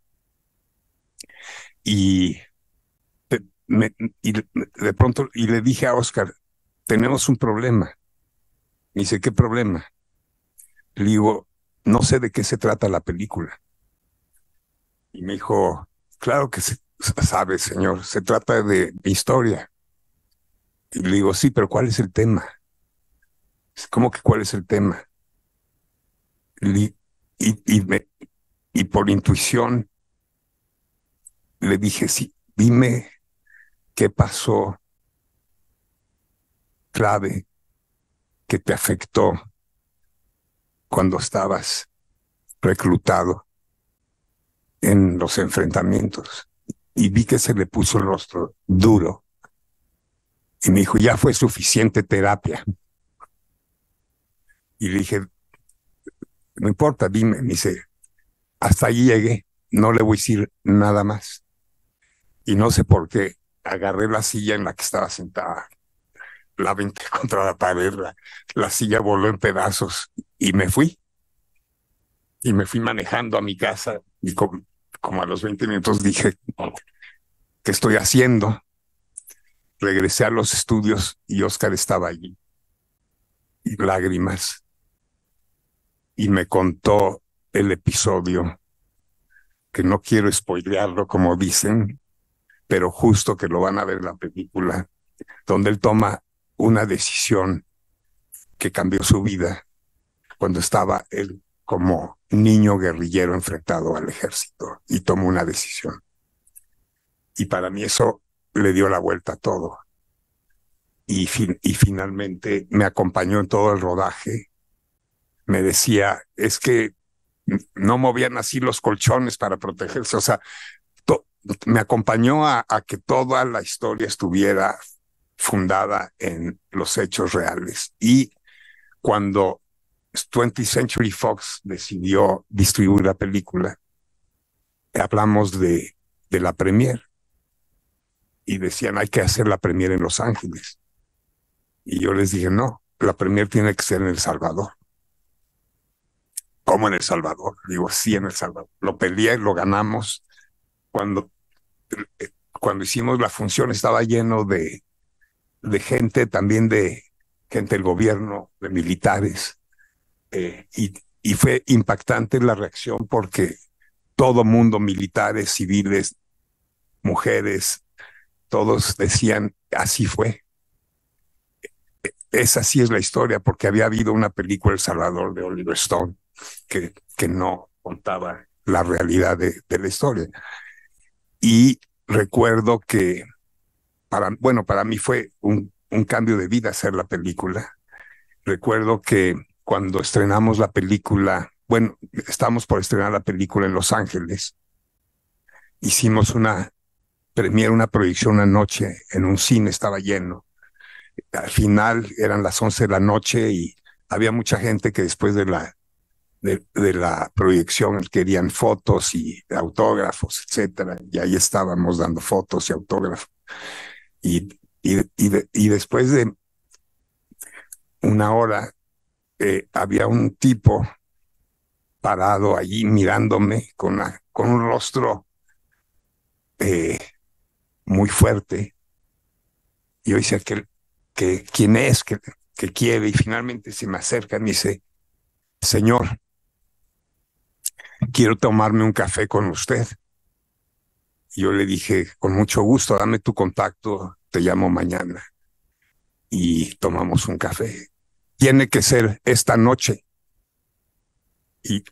y de pronto le dije a Oscar, tenemos un problema. Me dice, ¿qué problema? Le digo, no sé de qué se trata la película. Y me dijo, claro que sabe, señor, se trata de mi historia. Y le digo, sí, pero ¿cuál es el tema? ¿Cómo que cuál es el tema? Y por intuición le dije, sí, dime qué pasó clave que te afectó cuando estabas reclutado en los enfrentamientos. Y vi que se le puso el rostro duro. Y me dijo, ya fue suficiente terapia. Y le dije, no importa, dime. Me dice, hasta ahí llegué, no le voy a decir nada más. Y no sé por qué, agarré la silla en la que estaba sentada, la aventé contra la pared, la silla voló en pedazos y me fui. Y me fui manejando a mi casa y como a los 20 minutos dije, ¿qué estoy haciendo? Regresé a los estudios y Oscar estaba allí, y lágrimas, y me contó el episodio, que no quiero spoilearlo como dicen, pero justo que lo van a ver en la película, donde él toma una decisión que cambió su vida cuando estaba él como niño guerrillero enfrentado al ejército, y tomó una decisión. Y para mí eso le dio la vuelta a todo. Y finalmente me acompañó en todo el rodaje. Me decía, es que no movían así los colchones para protegerse. O sea, me acompañó a que toda la historia estuviera fundada en los hechos reales. Y cuando 20th Century Fox decidió distribuir la película, hablamos de la premier, y decían, hay que hacer la premier en Los Ángeles. Y yo les dije, no, la premier tiene que ser en El Salvador. ¿Cómo en El Salvador? Digo, sí, en El Salvador. Lo peleé y lo ganamos. Cuando hicimos la función estaba lleno de gente, también de gente del gobierno, de militares. Y fue impactante la reacción, porque todo mundo, militares, civiles, mujeres, todos decían, así fue. Esa sí es la historia, porque había habido una película, El Salvador, de Oliver Stone, que no contaba la realidad de la historia. Y recuerdo que para mí fue un cambio de vida hacer la película. Recuerdo que cuando estrenamos la película bueno, estamos por estrenar la película en Los Ángeles. Hicimos una premiere, una proyección una noche en un cine, estaba lleno. Al final eran las 11 de la noche y había mucha gente que después de la proyección querían fotos y autógrafos, etcétera. Y ahí estábamos dando fotos y autógrafos. Y después de una hora había un tipo parado allí mirándome con un rostro muy fuerte. Y yo decía que quién es, que quiere, y finalmente se me acerca y me dice: señor, quiero tomarme un café con usted. Y yo le dije: con mucho gusto, dame tu contacto, te llamo mañana y tomamos un café. Tiene que ser esta noche. Y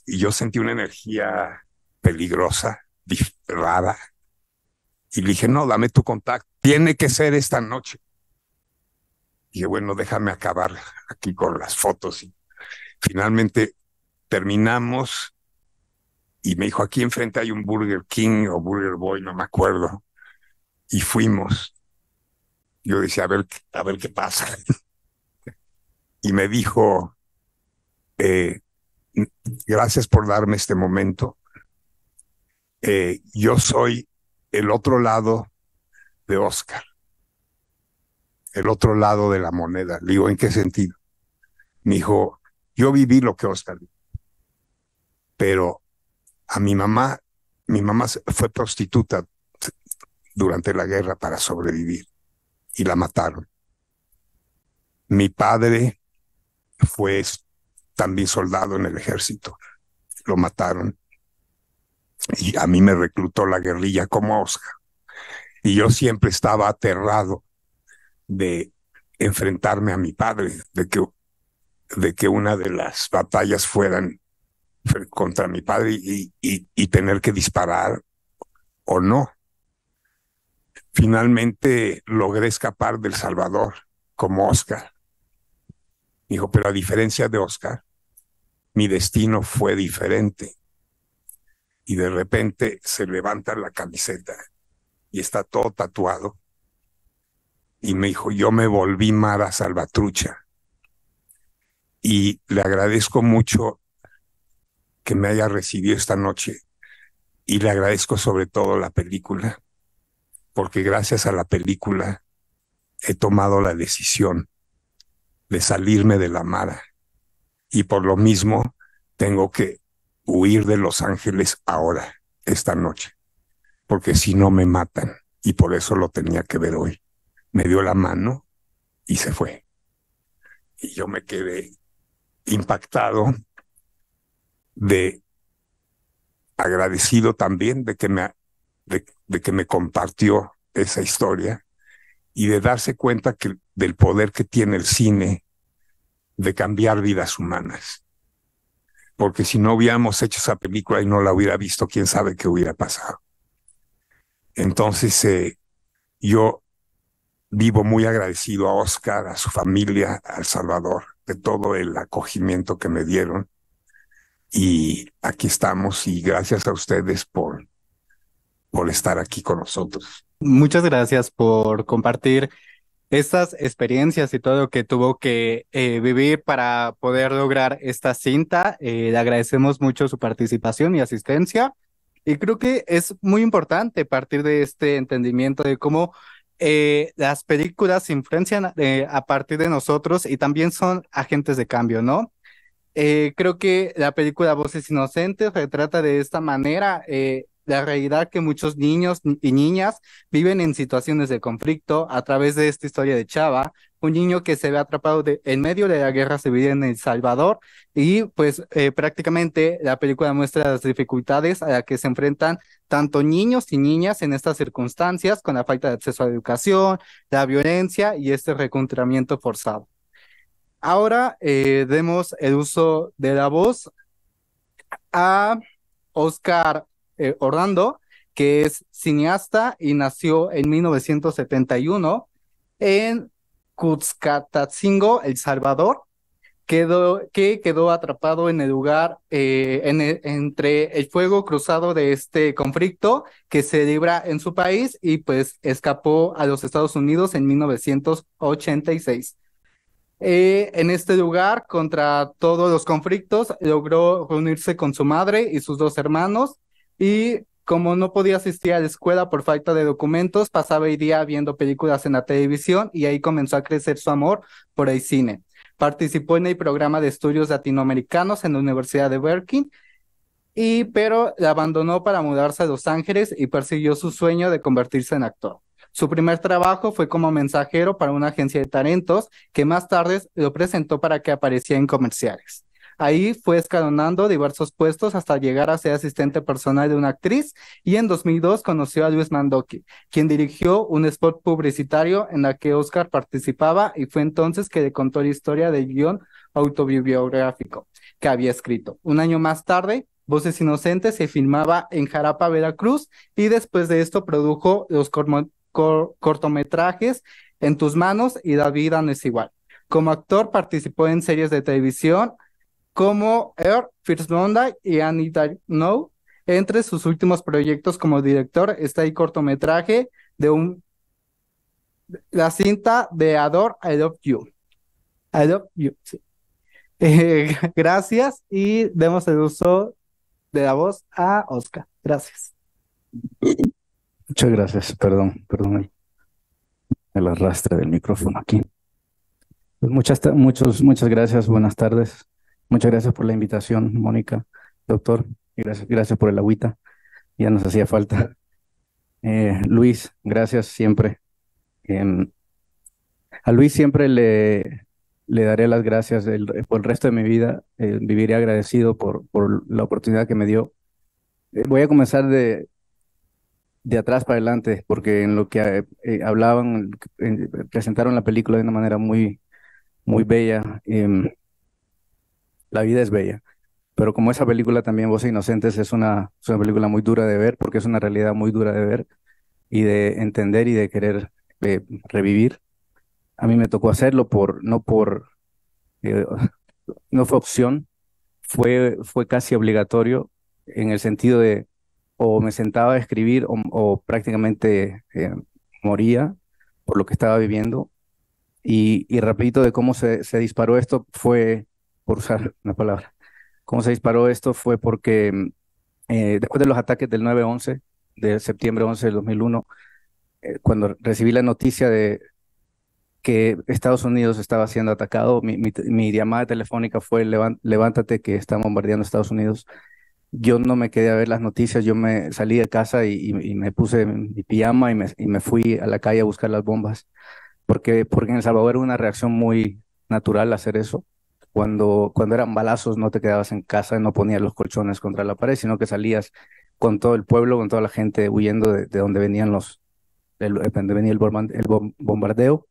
yo sentí una energía peligrosa, rara. Y le dije: no, dame tu contacto. Tiene que ser esta noche. Y dije: bueno, déjame acabar aquí con las fotos. Y finalmente terminamos y me dijo: aquí enfrente hay un Burger King o Burger Boy, no me acuerdo. Y fuimos. Yo decía: a ver qué pasa. Y me dijo: gracias por darme este momento. Yo soy el otro lado de Oscar, el otro lado de la moneda. Le digo: ¿en qué sentido? Me dijo: yo viví lo que Oscar vivió, pero a mi mamá fue prostituta durante la guerra para sobrevivir y la mataron. Mi padre fue también soldado en el ejército, lo mataron. Y a mí me reclutó la guerrilla como a Oscar. Y yo siempre estaba aterrado de enfrentarme a mi padre, de que una de las batallas fueran contra mi padre y tener que disparar o no. Finalmente logré escapar del Salvador como Oscar. Dijo: pero a diferencia de Oscar, mi destino fue diferente. Y de repente se levanta la camiseta y está todo tatuado. Y me dijo: yo me volví Mara Salvatrucha. Y le agradezco mucho que me haya recibido esta noche. Y le agradezco sobre todo la película, porque gracias a la película he tomado la decisión de salirme de la Mara. Y por lo mismo tengo que huir de Los Ángeles ahora, esta noche, porque si no me matan. Y por eso lo tenía que ver hoy. Me dio la mano y se fue. Y yo me quedé impactado, agradecido también de que me compartió esa historia y de darse cuenta del poder que tiene el cine de cambiar vidas humanas. Porque si no hubiéramos hecho esa película y no la hubiera visto, quién sabe qué hubiera pasado. Entonces, yo vivo muy agradecido a Oscar, a su familia, a El Salvador, de todo el acogimiento que me dieron. Y aquí estamos, y gracias a ustedes por estar aquí con nosotros. Muchas gracias por compartir estas experiencias y todo lo que tuvo que vivir para poder lograr esta cinta. Le agradecemos mucho su participación y asistencia. Y creo que es muy importante partir de este entendimiento de cómo las películas se influencian a partir de nosotros y también son agentes de cambio, ¿no? Creo que la película Voces Inocentes retrata de esta manera la realidad que muchos niños y niñas viven en situaciones de conflicto a través de esta historia de Chava, un niño que se ve atrapado en medio de la guerra civil en El Salvador y pues prácticamente la película muestra las dificultades a las que se enfrentan tanto niños y niñas en estas circunstancias con la falta de acceso a la educación, la violencia y este reencontramiento forzado. Ahora demos el uso de la voz a Oscar Orlando, que es cineasta y nació en 1971 en Cuzcatancingo, El Salvador. que quedó atrapado en el lugar entre el fuego cruzado de este conflicto que se libra en su país y pues escapó a los Estados Unidos en 1986. En este lugar, contra todos los conflictos, logró reunirse con su madre y sus dos hermanos y como no podía asistir a la escuela por falta de documentos, pasaba el día viendo películas en la televisión y ahí comenzó a crecer su amor por el cine. Participó en el programa de estudios latinoamericanos en la Universidad de Berkeley, pero la abandonó para mudarse a Los Ángeles y persiguió su sueño de convertirse en actor. Su primer trabajo fue como mensajero para una agencia de talentos que más tarde lo presentó para que apareciera en comerciales. Ahí fue escalonando diversos puestos hasta llegar a ser asistente personal de una actriz y en 2002 conoció a Luis Mandoki, quien dirigió un spot publicitario en la que Oscar participaba y fue entonces que le contó la historia del guión autobiográfico que había escrito. Un año más tarde, Voces Inocentes se filmaba en Jarapa, Veracruz, y después de esto produjo los cortometrajes En tus manos y La vida no es igual. Como actor participó en series de televisión como Air, First Monday y Annie That Know. Entre sus últimos proyectos como director está el cortometraje de la cinta de Adore, I Love You. I Love You, sí. Gracias y demos el uso de la voz a Oscar. Gracias. Muchas gracias, perdón el arrastre del micrófono aquí. Pues muchas gracias, buenas tardes. Muchas gracias por la invitación, Mónica, doctor, y gracias por el agüita, ya nos hacía falta. Luis, gracias siempre. A Luis siempre le daré las gracias por el resto de mi vida. Viviré agradecido por la oportunidad que me dio. Voy a comenzar de atrás para adelante, porque en lo que hablaban, presentaron la película de una manera muy, muy bella. La vida es bella, pero como esa película también, Voces Inocentes, es una película muy dura de ver, porque es una realidad muy dura de ver y de entender y de querer revivir. A mí me tocó hacerlo no fue opción, fue casi obligatorio, en el sentido de o me sentaba a escribir o prácticamente moría por lo que estaba viviendo. Y rapidito de cómo se disparó esto fue, por usar una palabra, cómo se disparó esto fue porque después de los ataques del 9/11, de septiembre 11 del 2001, cuando recibí la noticia de que Estados Unidos estaba siendo atacado, mi llamada telefónica fue: levántate que están bombardeando Estados Unidos. Yo no me quedé a ver las noticias, yo me salí de casa y me puse mi pijama y me fui a la calle a buscar las bombas, porque en El Salvador era una reacción muy natural hacer eso. Cuando eran balazos no te quedabas en casa, no ponías los colchones contra la pared, sino que salías con todo el pueblo, con toda la gente huyendo de donde venían donde venía el bombardeo.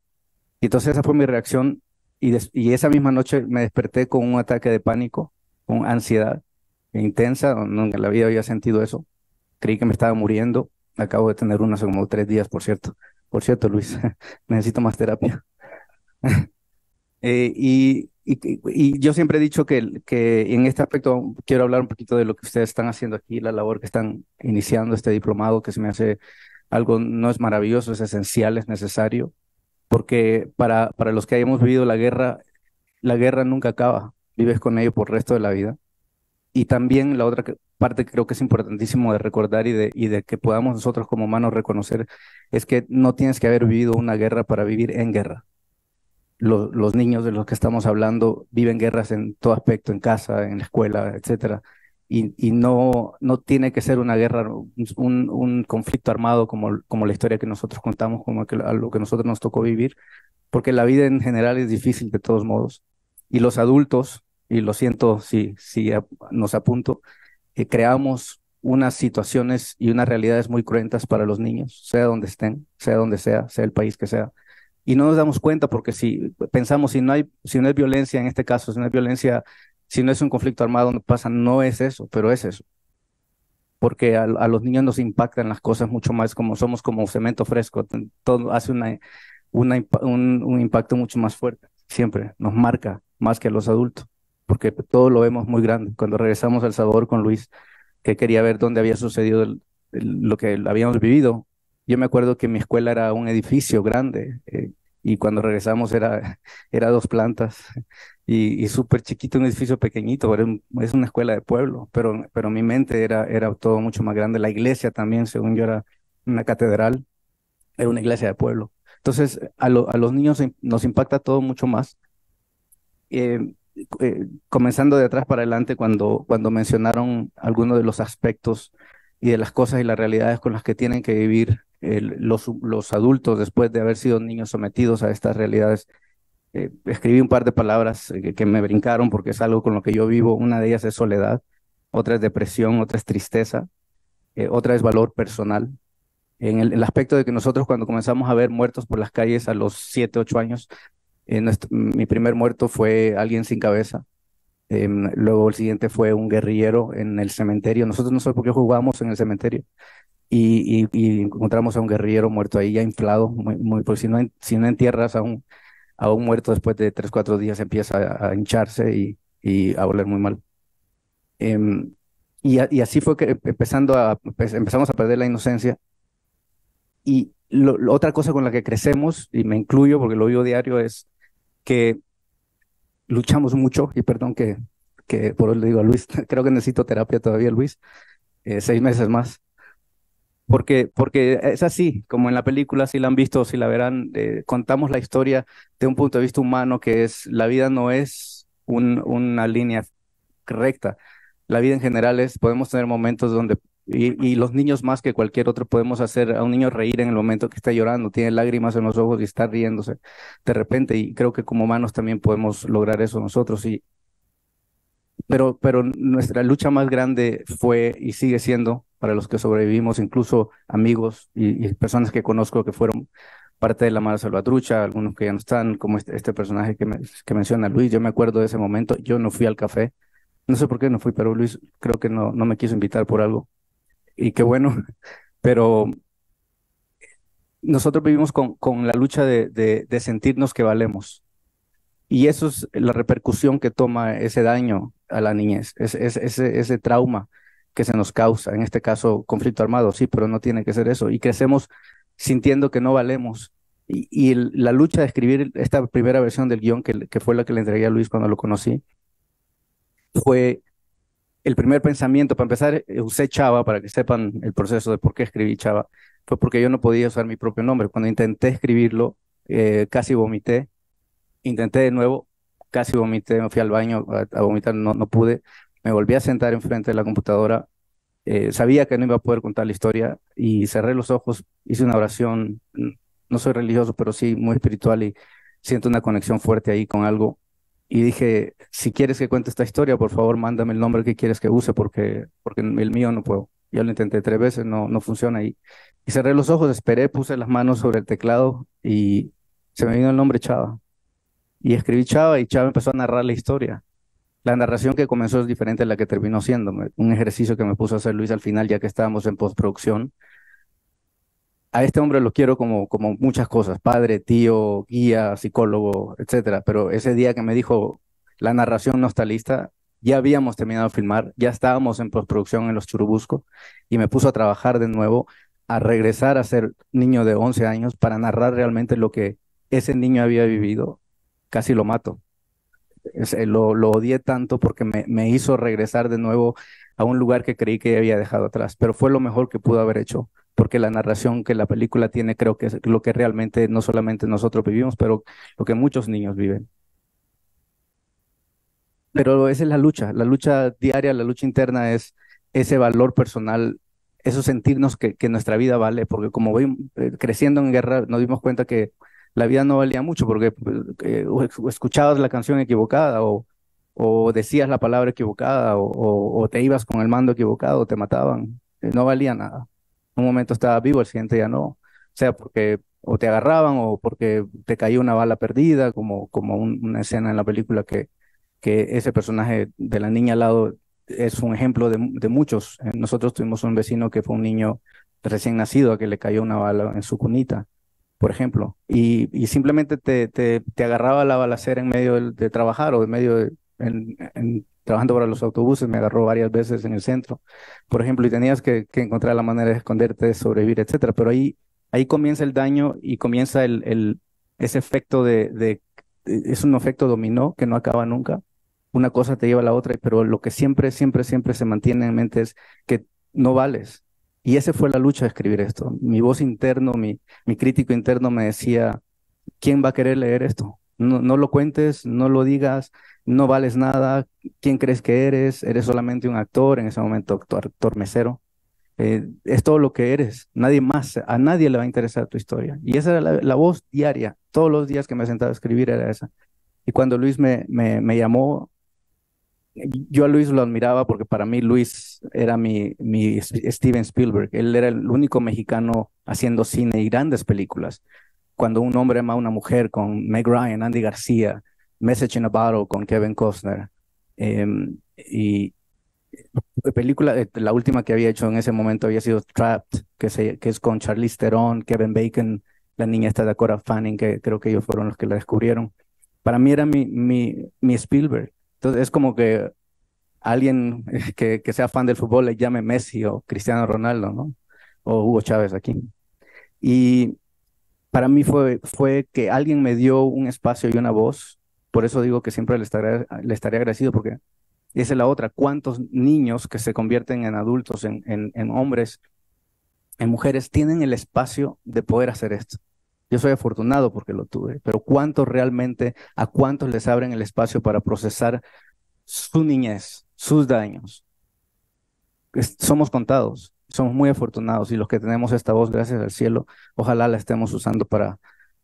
Y entonces esa fue mi reacción y esa misma noche me desperté con un ataque de pánico, con ansiedad intensa. Nunca en la vida había sentido eso. Creí que me estaba muriendo. Acabo de tener una hace como 3 días, por cierto. Por cierto, Luis, necesito más terapia. Y yo siempre he dicho que en este aspecto quiero hablar un poquito de lo que ustedes están haciendo aquí, la labor que están iniciando, este diplomado, que se me hace algo, no es maravilloso, es esencial, es necesario, porque para los que hayamos vivido la guerra nunca acaba, vives con ello por el resto de la vida. Y también la otra parte que creo que es importantísimo de recordar y de que podamos nosotros como humanos reconocer es que no tienes que haber vivido una guerra para vivir en guerra. Los niños de los que estamos hablando viven guerras en todo aspecto, en casa, en la escuela, etcétera. Y no tiene que ser una guerra, un conflicto armado como la historia que nosotros contamos, a lo que nosotros nos tocó vivir, porque la vida en general es difícil de todos modos. Y los adultos, y lo siento si nos apunto, creamos unas situaciones y unas realidades muy cruentas para los niños, sea donde estén, sea donde sea el país que sea. Y no nos damos cuenta porque si pensamos, si no es violencia en este caso, si no es violencia, si no es un conflicto armado donde pasa, no es eso, pero es eso. Porque a los niños nos impactan las cosas mucho más, como somos como cemento fresco, todo hace un impacto mucho más fuerte. siempre, nos marca más que a los adultos, porque todo lo vemos muy grande. Cuando regresamos a El Salvador con Luis, que quería ver dónde había sucedido lo que habíamos vivido, yo me acuerdo que mi escuela era un edificio grande, y cuando regresamos era 2 plantas y súper chiquito, un edificio pequeñito, es una escuela de pueblo, pero mi mente era todo mucho más grande. La iglesia también, según yo, era una catedral, era una iglesia de pueblo. Entonces, a los niños nos impacta todo mucho más. Eh, Comenzando de atrás para adelante, cuando mencionaron algunos de los aspectos y de las cosas y las realidades con las que tienen que vivir los adultos después de haber sido niños sometidos a estas realidades, escribí un par de palabras que me brincaron porque es algo con lo que yo vivo. Una de ellas es soledad, otra es depresión, otra es tristeza, otra es valor personal. En el aspecto de que nosotros cuando comenzamos a ver muertos por las calles a los 7, 8 años, mi primer muerto fue alguien sin cabeza. Luego el siguiente fue un guerrillero en el cementerio. Nosotros no sé por qué jugamos en el cementerio y encontramos a un guerrillero muerto ahí ya inflado, porque si no entierras a un muerto después de 3, 4 días empieza a hincharse y a oler muy mal. Em, y así fue que empezamos a perder la inocencia. Y otra cosa con la que crecemos, y me incluyo porque lo vivo diario, es que luchamos mucho, y perdón que por eso le digo a Luis, creo que necesito terapia todavía, Luis, 6 meses más, porque es así, como en la película, si la han visto, si la verán, contamos la historia de un punto de vista humano, que es, la vida no es una línea recta. La vida en general podemos tener momentos donde, y los niños más que cualquier otro, podemos hacer a un niño reír en el momento que está llorando, tiene lágrimas en los ojos y está riéndose de repente, y creo que como humanos también podemos lograr eso nosotros, pero nuestra lucha más grande fue y sigue siendo, para los que sobrevivimos, incluso amigos y personas que conozco que fueron parte de la Mara Salvatrucha, algunos que ya no están, como este personaje que menciona Luis. Yo me acuerdo de ese momento, yo no fui al café, no sé por qué no fui, pero Luis creo que no me quiso invitar por algo, y qué bueno, pero nosotros vivimos con la lucha de sentirnos que valemos. Y eso es la repercusión que toma ese daño a la niñez, ese trauma que se nos causa, en este caso conflicto armado, sí, pero no tiene que ser eso. Y crecemos sintiendo que no valemos. Y la lucha de escribir esta primera versión del guión, que fue la que le entregué a Luis cuando lo conocí, fue el primer pensamiento. Para empezar, usé Chava, para que sepan el proceso de por qué escribí Chava. Fue porque yo no podía usar mi propio nombre. Cuando intenté escribirlo, casi vomité. Intenté de nuevo, casi vomité, me fui al baño a vomitar, no pude. Me volví a sentar enfrente de la computadora. Sabía que no iba a poder contar la historia y cerré los ojos, hice una oración. No soy religioso, pero sí muy espiritual, y siento una conexión fuerte ahí con algo. Y dije, si quieres que cuente esta historia, por favor, mándame el nombre que quieres que use, porque el mío no puedo. Ya lo intenté 3 veces, no funciona. Y cerré los ojos, esperé, puse las manos sobre el teclado y se me vino el nombre Chava. Y escribí Chava, y Chava empezó a narrar la historia. La narración que comenzó es diferente a la que terminó siendo. Un ejercicio que me puso a hacer Luis al final, ya que estábamos en postproducción. A este hombre lo quiero como muchas cosas: padre, tío, guía, psicólogo, etcétera. Pero ese día que me dijo, la narración no está lista, ya habíamos terminado de filmar, ya estábamos en postproducción en Los Churubusco, y me puso a trabajar de nuevo, a regresar a ser niño de 11 años para narrar realmente lo que ese niño había vivido. Casi lo mato. Lo odié tanto porque me hizo regresar de nuevo a un lugar que creí que había dejado atrás, pero fue lo mejor que pudo haber hecho, porque la narración que la película tiene creo que es lo que realmente no solamente nosotros vivimos, pero lo que muchos niños viven. Pero esa es la lucha diaria, la lucha interna es ese valor personal, eso sentirnos que nuestra vida vale, porque como creciendo en guerra nos dimos cuenta que la vida no valía mucho, porque o escuchabas la canción equivocada, o decías la palabra equivocada, o te ibas con el mando equivocado, te mataban, no valía nada. Un momento estabas vivo, el siguiente ya no. O sea, porque o te agarraban o porque te caía una bala perdida, como una escena en la película que ese personaje de la niña al lado es un ejemplo de muchos. Nosotros tuvimos un vecino que fue un niño recién nacido a que le cayó una bala en su cunita. por ejemplo, y simplemente te agarraba la balacera en medio de trabajar o en medio trabajando para los autobuses, me agarró varias veces en el centro, por ejemplo, y tenías que encontrar la manera de esconderte, de sobrevivir, etcétera. Pero ahí comienza el daño y comienza ese efecto es un efecto dominó que no acaba nunca. Una cosa te lleva a la otra, pero lo que siempre, siempre, siempre se mantiene en mente es que no vales. Y esa fue la lucha de escribir esto. Mi voz interno, mi crítico interno me decía, ¿quién va a querer leer esto? No, no lo cuentes, no lo digas, no vales nada. ¿Quién crees que eres? Eres solamente un actor, en ese momento actor mesero. Es todo lo que eres, nadie más, a nadie le va a interesar tu historia. Y esa era la voz diaria, todos los días que me sentaba a escribir era esa. Y cuando Luis me llamó, yo a Luis lo admiraba porque para mí Luis era mi Steven Spielberg. Él era el único mexicano haciendo cine y grandes películas. Cuando un hombre ama a una mujer, con Meg Ryan, Andy García, Message in a Bottle con Kevin Costner. Y la última que había hecho en ese momento había sido Trapped, que es con Charlize Theron, Kevin Bacon, la niña esta Dakota Fanning, que creo que ellos fueron los que la descubrieron. Para mí era mi Spielberg. Entonces es como que alguien que sea fan del fútbol le llame Messi o Cristiano Ronaldo, ¿no? O Hugo Chávez aquí. Y para mí fue que alguien me dio un espacio y una voz. Por eso digo que siempre le estaré agradecido, porque esa es la otra. ¿Cuántos niños que se convierten en adultos, en hombres, en mujeres, tienen el espacio de poder hacer esto? Yo soy afortunado porque lo tuve, pero a cuántos les abren el espacio para procesar su niñez, sus daños? Somos contados, somos muy afortunados, y los que tenemos esta voz, gracias al cielo, ojalá la estemos usando para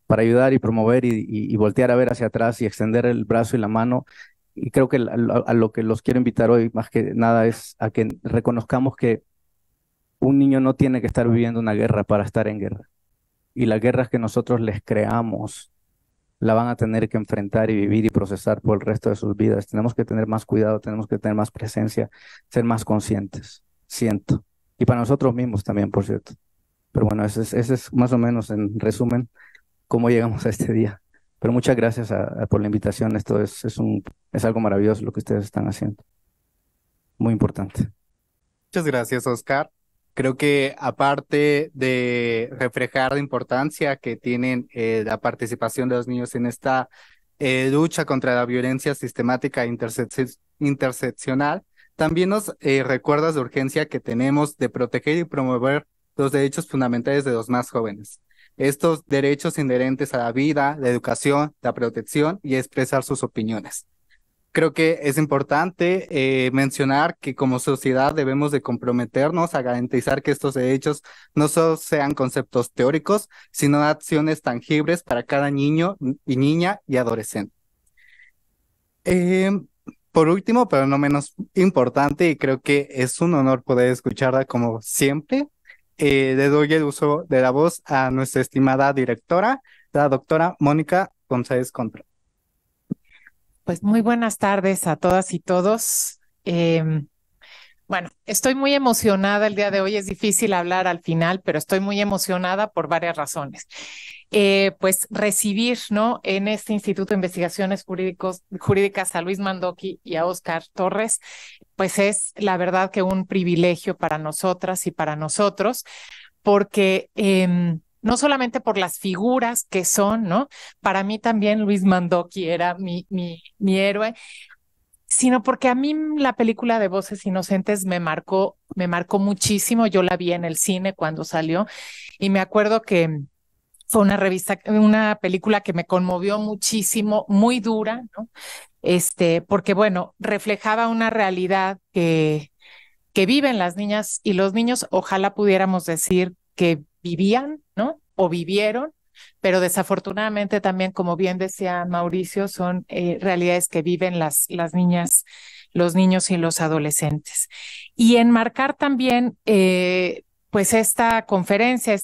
ayudar y promover y voltear a ver hacia atrás y extender el brazo y la mano. Y creo que a lo que los quiero invitar hoy, más que nada, es a que reconozcamos que un niño no tiene que estar viviendo una guerra para estar en guerra. Y las guerras que nosotros les creamos la van a tener que enfrentar y vivir y procesar por el resto de sus vidas. Tenemos que tener más cuidado, tenemos que tener más presencia, ser más conscientes, siento. Y para nosotros mismos también, por cierto. Pero bueno, ese es más o menos, en resumen, cómo llegamos a este día. Pero muchas gracias por la invitación. Esto es algo maravilloso lo que ustedes están haciendo. Muy importante. Muchas gracias, Oscar. Creo que aparte de reflejar la importancia que tienen la participación de los niños en esta lucha contra la violencia sistemática e interseccional, también nos recuerda la urgencia que tenemos de proteger y promover los derechos fundamentales de los más jóvenes. Estos derechos inherentes a la vida, la educación, la protección y expresar sus opiniones. Creo que es importante mencionar que como sociedad debemos de comprometernos a garantizar que estos derechos no solo sean conceptos teóricos, sino acciones tangibles para cada niño y niña y adolescente. Por último, pero no menos importante, y creo que es un honor poder escucharla como siempre, le doy el uso de la voz a nuestra estimada directora, la doctora Mónica González Contra. Pues muy buenas tardes a todas y todos. Bueno, estoy muy emocionada el día de hoy. Es difícil hablar al final, pero estoy muy emocionada por varias razones. Pues recibir, ¿no?, en este Instituto de Investigaciones Jurídicas a Luis Mandoki y a Oscar Torres, pues es la verdad que un privilegio para nosotras y para nosotros, porque no solamente por las figuras que son, ¿no? Para mí también Luis Mandoki era mi héroe, sino porque a mí la película de Voces Inocentes me marcó muchísimo. Yo la vi en el cine cuando salió y me acuerdo que fue una película que me conmovió muchísimo, muy dura, ¿no? Porque bueno, reflejaba una realidad que viven las niñas y los niños. Ojalá pudiéramos decir que vivían, ¿no? O vivieron, pero desafortunadamente también, como bien decía Mauricio, son realidades que viven las niñas, los niños y los adolescentes. Y enmarcar también pues esta conferencia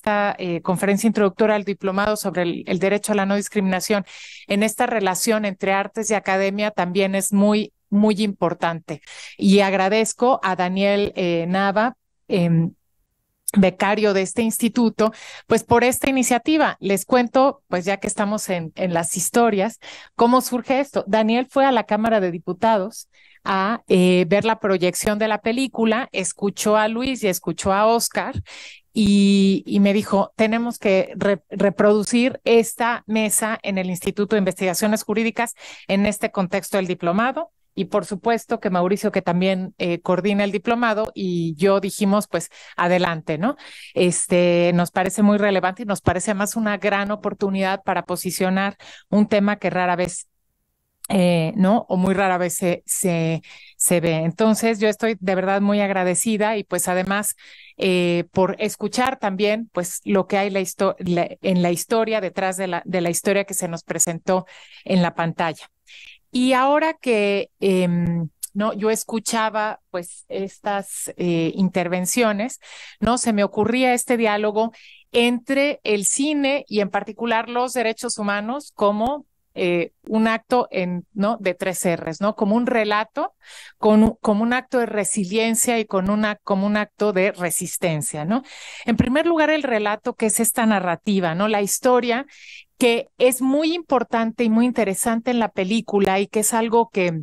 introductoria al diplomado sobre el derecho a la no discriminación en esta relación entre artes y academia también es muy, muy importante. Y agradezco a Daniel Nava, becario de este instituto, pues por esta iniciativa. Les cuento, pues ya que estamos en las historias, cómo surge esto. Daniel fue a la Cámara de Diputados a ver la proyección de la película, escuchó a Luis y escuchó a Oscar y me dijo, tenemos que reproducir esta mesa en el Instituto de Investigaciones Jurídicas en este contexto del diplomado. Y por supuesto que Mauricio, que también coordina el diplomado, y yo dijimos, pues adelante, ¿no? Nos parece muy relevante y nos parece además una gran oportunidad para posicionar un tema que rara vez, ¿no? O muy rara vez se ve. Entonces, yo estoy de verdad muy agradecida y pues además por escuchar también pues lo que hay en la historia, detrás de la historia que se nos presentó en la pantalla. Y ahora que no, yo escuchaba pues estas intervenciones, ¿no? Se me ocurría este diálogo entre el cine y en particular los derechos humanos como un acto ¿no? de 3 R's, ¿no? Como un relato, como un acto de resiliencia y como un acto de resistencia, ¿no? En primer lugar, el relato, que es esta narrativa, ¿no? La historia, que es muy importante y muy interesante en la película y que es algo que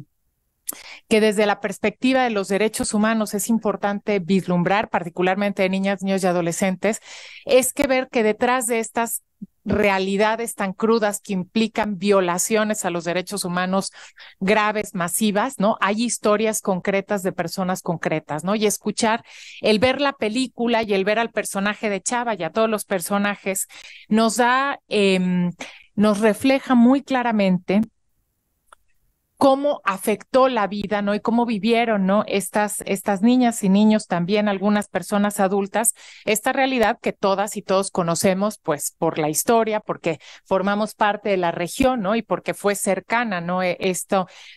desde la perspectiva de los derechos humanos es importante vislumbrar, particularmente de niñas, niños y adolescentes, es que ver que detrás de estas realidades tan crudas que implican violaciones a los derechos humanos graves, masivas, ¿no? Hay historias concretas de personas concretas, ¿no? Y escuchar, el ver la película y el ver al personaje de Chava y a todos los personajes nos nos refleja muy claramente cómo afectó la vida, ¿no? Y cómo vivieron, ¿no? Estas niñas y niños, también algunas personas adultas, esta realidad que todas y todos conocemos, pues, por la historia, porque formamos parte de la región, ¿no? Y porque fue cercana, ¿no?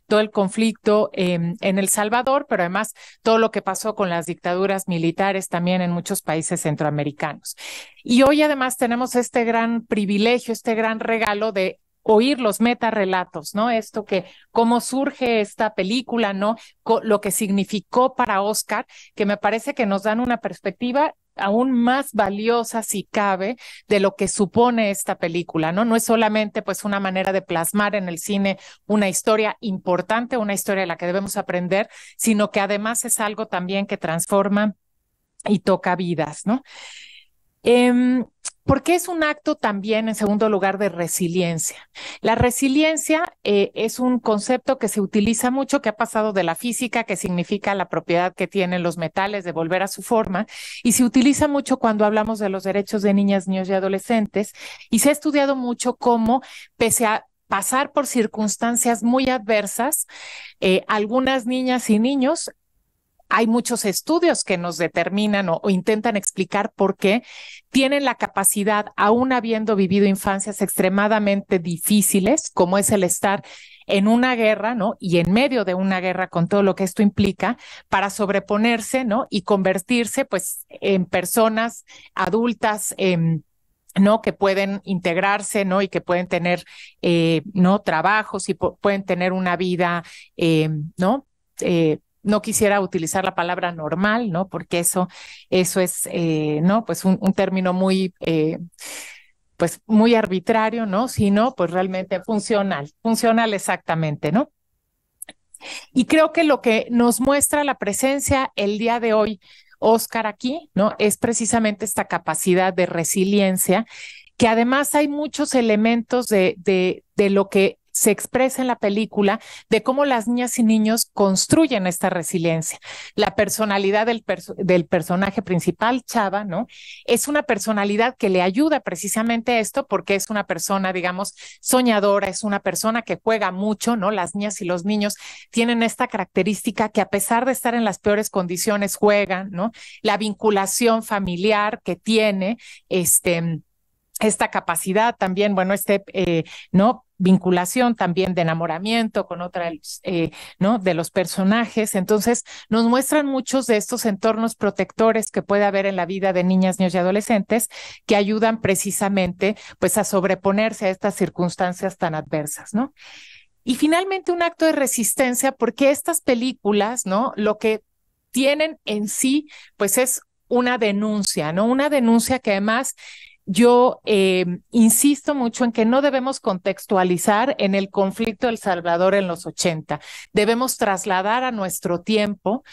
Todo el conflicto en El Salvador, pero además todo lo que pasó con las dictaduras militares también en muchos países centroamericanos. Y hoy además tenemos este gran privilegio, este gran regalo de oír los metarrelatos, ¿no? Esto que, cómo surge esta película, ¿no? Lo que significó para Oscar, que me parece que nos dan una perspectiva aún más valiosa, si cabe, de lo que supone esta película, ¿no? No es solamente, pues, una manera de plasmar en el cine una historia importante, una historia de la que debemos aprender, sino que además es algo también que transforma y toca vidas, ¿no? Porque es un acto también, en segundo lugar, de resiliencia. La resiliencia es un concepto que se utiliza mucho, que ha pasado de la física, que significa la propiedad que tienen los metales de volver a su forma, y se utiliza mucho cuando hablamos de los derechos de niñas, niños y adolescentes, y se ha estudiado mucho cómo, pese a pasar por circunstancias muy adversas, algunas niñas y niños, hay muchos estudios que nos determinan o intentan explicar por qué tienen la capacidad, aún habiendo vivido infancias extremadamente difíciles, como es el estar en una guerra, ¿no? Y en medio de una guerra con todo lo que esto implica, para sobreponerse, ¿no? Y convertirse, pues, en personas adultas, ¿no? Que pueden integrarse, ¿no? Y que pueden tener, ¿no? Trabajos y pueden tener una vida, ¿no? No quisiera utilizar la palabra normal, ¿no? Porque eso es, ¿no? Pues un término muy, pues muy arbitrario, ¿no? Sino, pues realmente funcional exactamente, ¿no? Y creo que lo que nos muestra la presencia el día de hoy, Oscar, aquí, ¿no? Es precisamente esta capacidad de resiliencia, que además hay muchos elementos de lo que se expresa en la película, de cómo las niñas y niños construyen esta resiliencia. La personalidad del personaje principal, Chava, ¿no? Es una personalidad que le ayuda precisamente a esto, porque es una persona, digamos, soñadora, es una persona que juega mucho, ¿no? Las niñas y los niños tienen esta característica que, a pesar de estar en las peores condiciones, juegan, ¿no? La vinculación familiar que tiene, esta capacidad también, bueno, ¿no? Vinculación también de enamoramiento con otra, ¿no? De los personajes. Entonces, nos muestran muchos de estos entornos protectores que puede haber en la vida de niñas, niños y adolescentes, que ayudan precisamente, pues, a sobreponerse a estas circunstancias tan adversas, ¿no? Y finalmente, un acto de resistencia, porque estas películas, ¿no? Lo que tienen en sí, pues, es una denuncia, ¿no? Una denuncia que además yo insisto mucho en que no debemos contextualizar en el conflicto de El Salvador en los 80. Debemos trasladar a nuestro tiempo,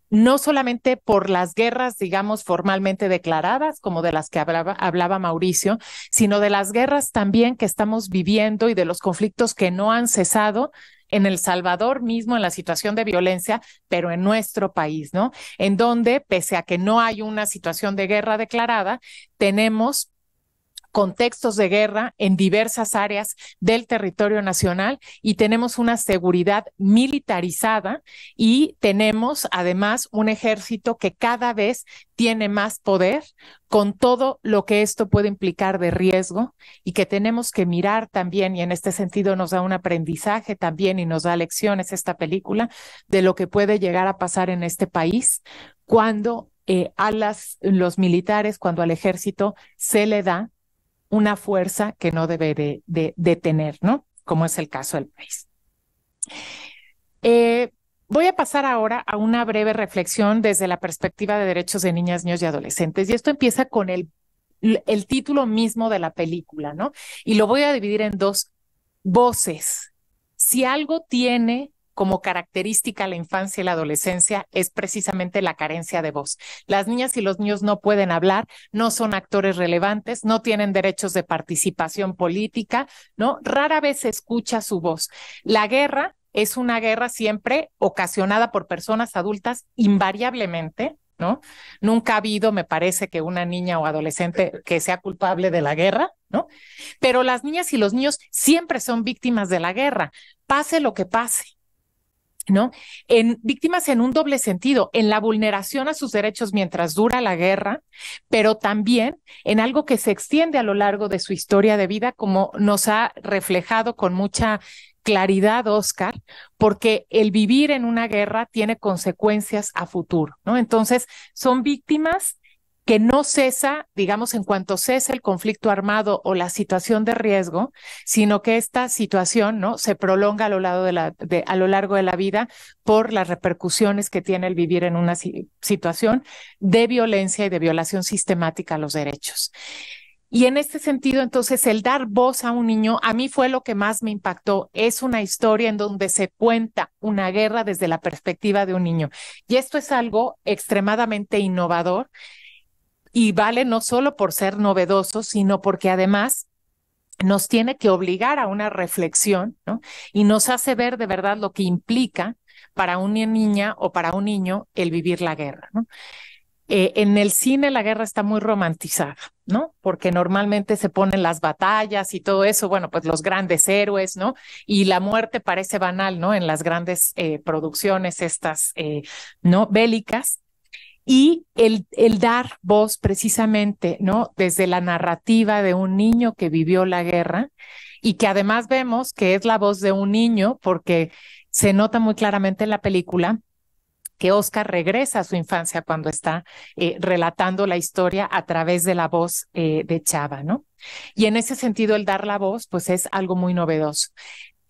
no solamente por las guerras, digamos, formalmente declaradas, como de las que hablaba Mauricio, sino de las guerras también que estamos viviendo y de los conflictos que no han cesado en El Salvador mismo, en la situación de violencia, pero en nuestro país, ¿no? En donde, pese a que no hay una situación de guerra declarada, tenemos contextos de guerra en diversas áreas del territorio nacional y tenemos una seguridad militarizada y tenemos además un ejército que cada vez tiene más poder con todo lo que esto puede implicar de riesgo y que tenemos que mirar también, y en este sentido nos da un aprendizaje también y nos da lecciones esta película de lo que puede llegar a pasar en este país cuando los militares, cuando al ejército se le da una fuerza que no debe de tener, ¿no? Como es el caso del país. Voy a pasar ahora a una breve reflexión desde la perspectiva de derechos de niñas, niños y adolescentes. Y esto empieza con el título mismo de la película, ¿no? Y lo voy a dividir en dos: voces. Si algo tiene como característica la infancia y la adolescencia es precisamente la carencia de voz. Las niñas y los niños no pueden hablar, no son actores relevantes, no tienen derechos de participación política, ¿no? Rara vez se escucha su voz. La guerra es una guerra siempre ocasionada por personas adultas invariablemente, ¿no? Nunca ha habido, me parece, que una niña o adolescente que sea culpable de la guerra, ¿no? Pero las niñas y los niños siempre son víctimas de la guerra, pase lo que pase, ¿no? Víctimas en un doble sentido, en la vulneración a sus derechos mientras dura la guerra, pero también en algo que se extiende a lo largo de su historia de vida, como nos ha reflejado con mucha claridad Oscar, porque el vivir en una guerra tiene consecuencias a futuro, ¿no? Entonces, son víctimas que no cesa, digamos, en cuanto cesa el conflicto armado o la situación de riesgo, sino que esta situación, ¿no?, se prolonga a lo largo de la vida por las repercusiones que tiene el vivir en una situación de violencia y de violación sistemática a los derechos. Y en este sentido, entonces, el dar voz a un niño, a mí fue lo que más me impactó. Es una historia en donde se cuenta una guerra desde la perspectiva de un niño. Y esto es algo extremadamente innovador. Y vale no solo por ser novedoso, sino porque además nos tiene que obligar a una reflexión, ¿no? Y nos hace ver de verdad lo que implica para una niña o para un niño el vivir la guerra, ¿no? En el cine la guerra está muy romantizada, ¿no? Porque normalmente se ponen las batallas y todo eso, bueno, pues los grandes héroes, ¿no? Y la muerte parece banal, ¿no? En las grandes producciones estas, ¿no?, bélicas. Y el dar voz precisamente, ¿no?, desde la narrativa de un niño que vivió la guerra y que además vemos que es la voz de un niño porque se nota muy claramente en la película que Oscar regresa a su infancia cuando está relatando la historia a través de la voz de Chava, ¿no? Y en ese sentido el dar la voz pues es algo muy novedoso.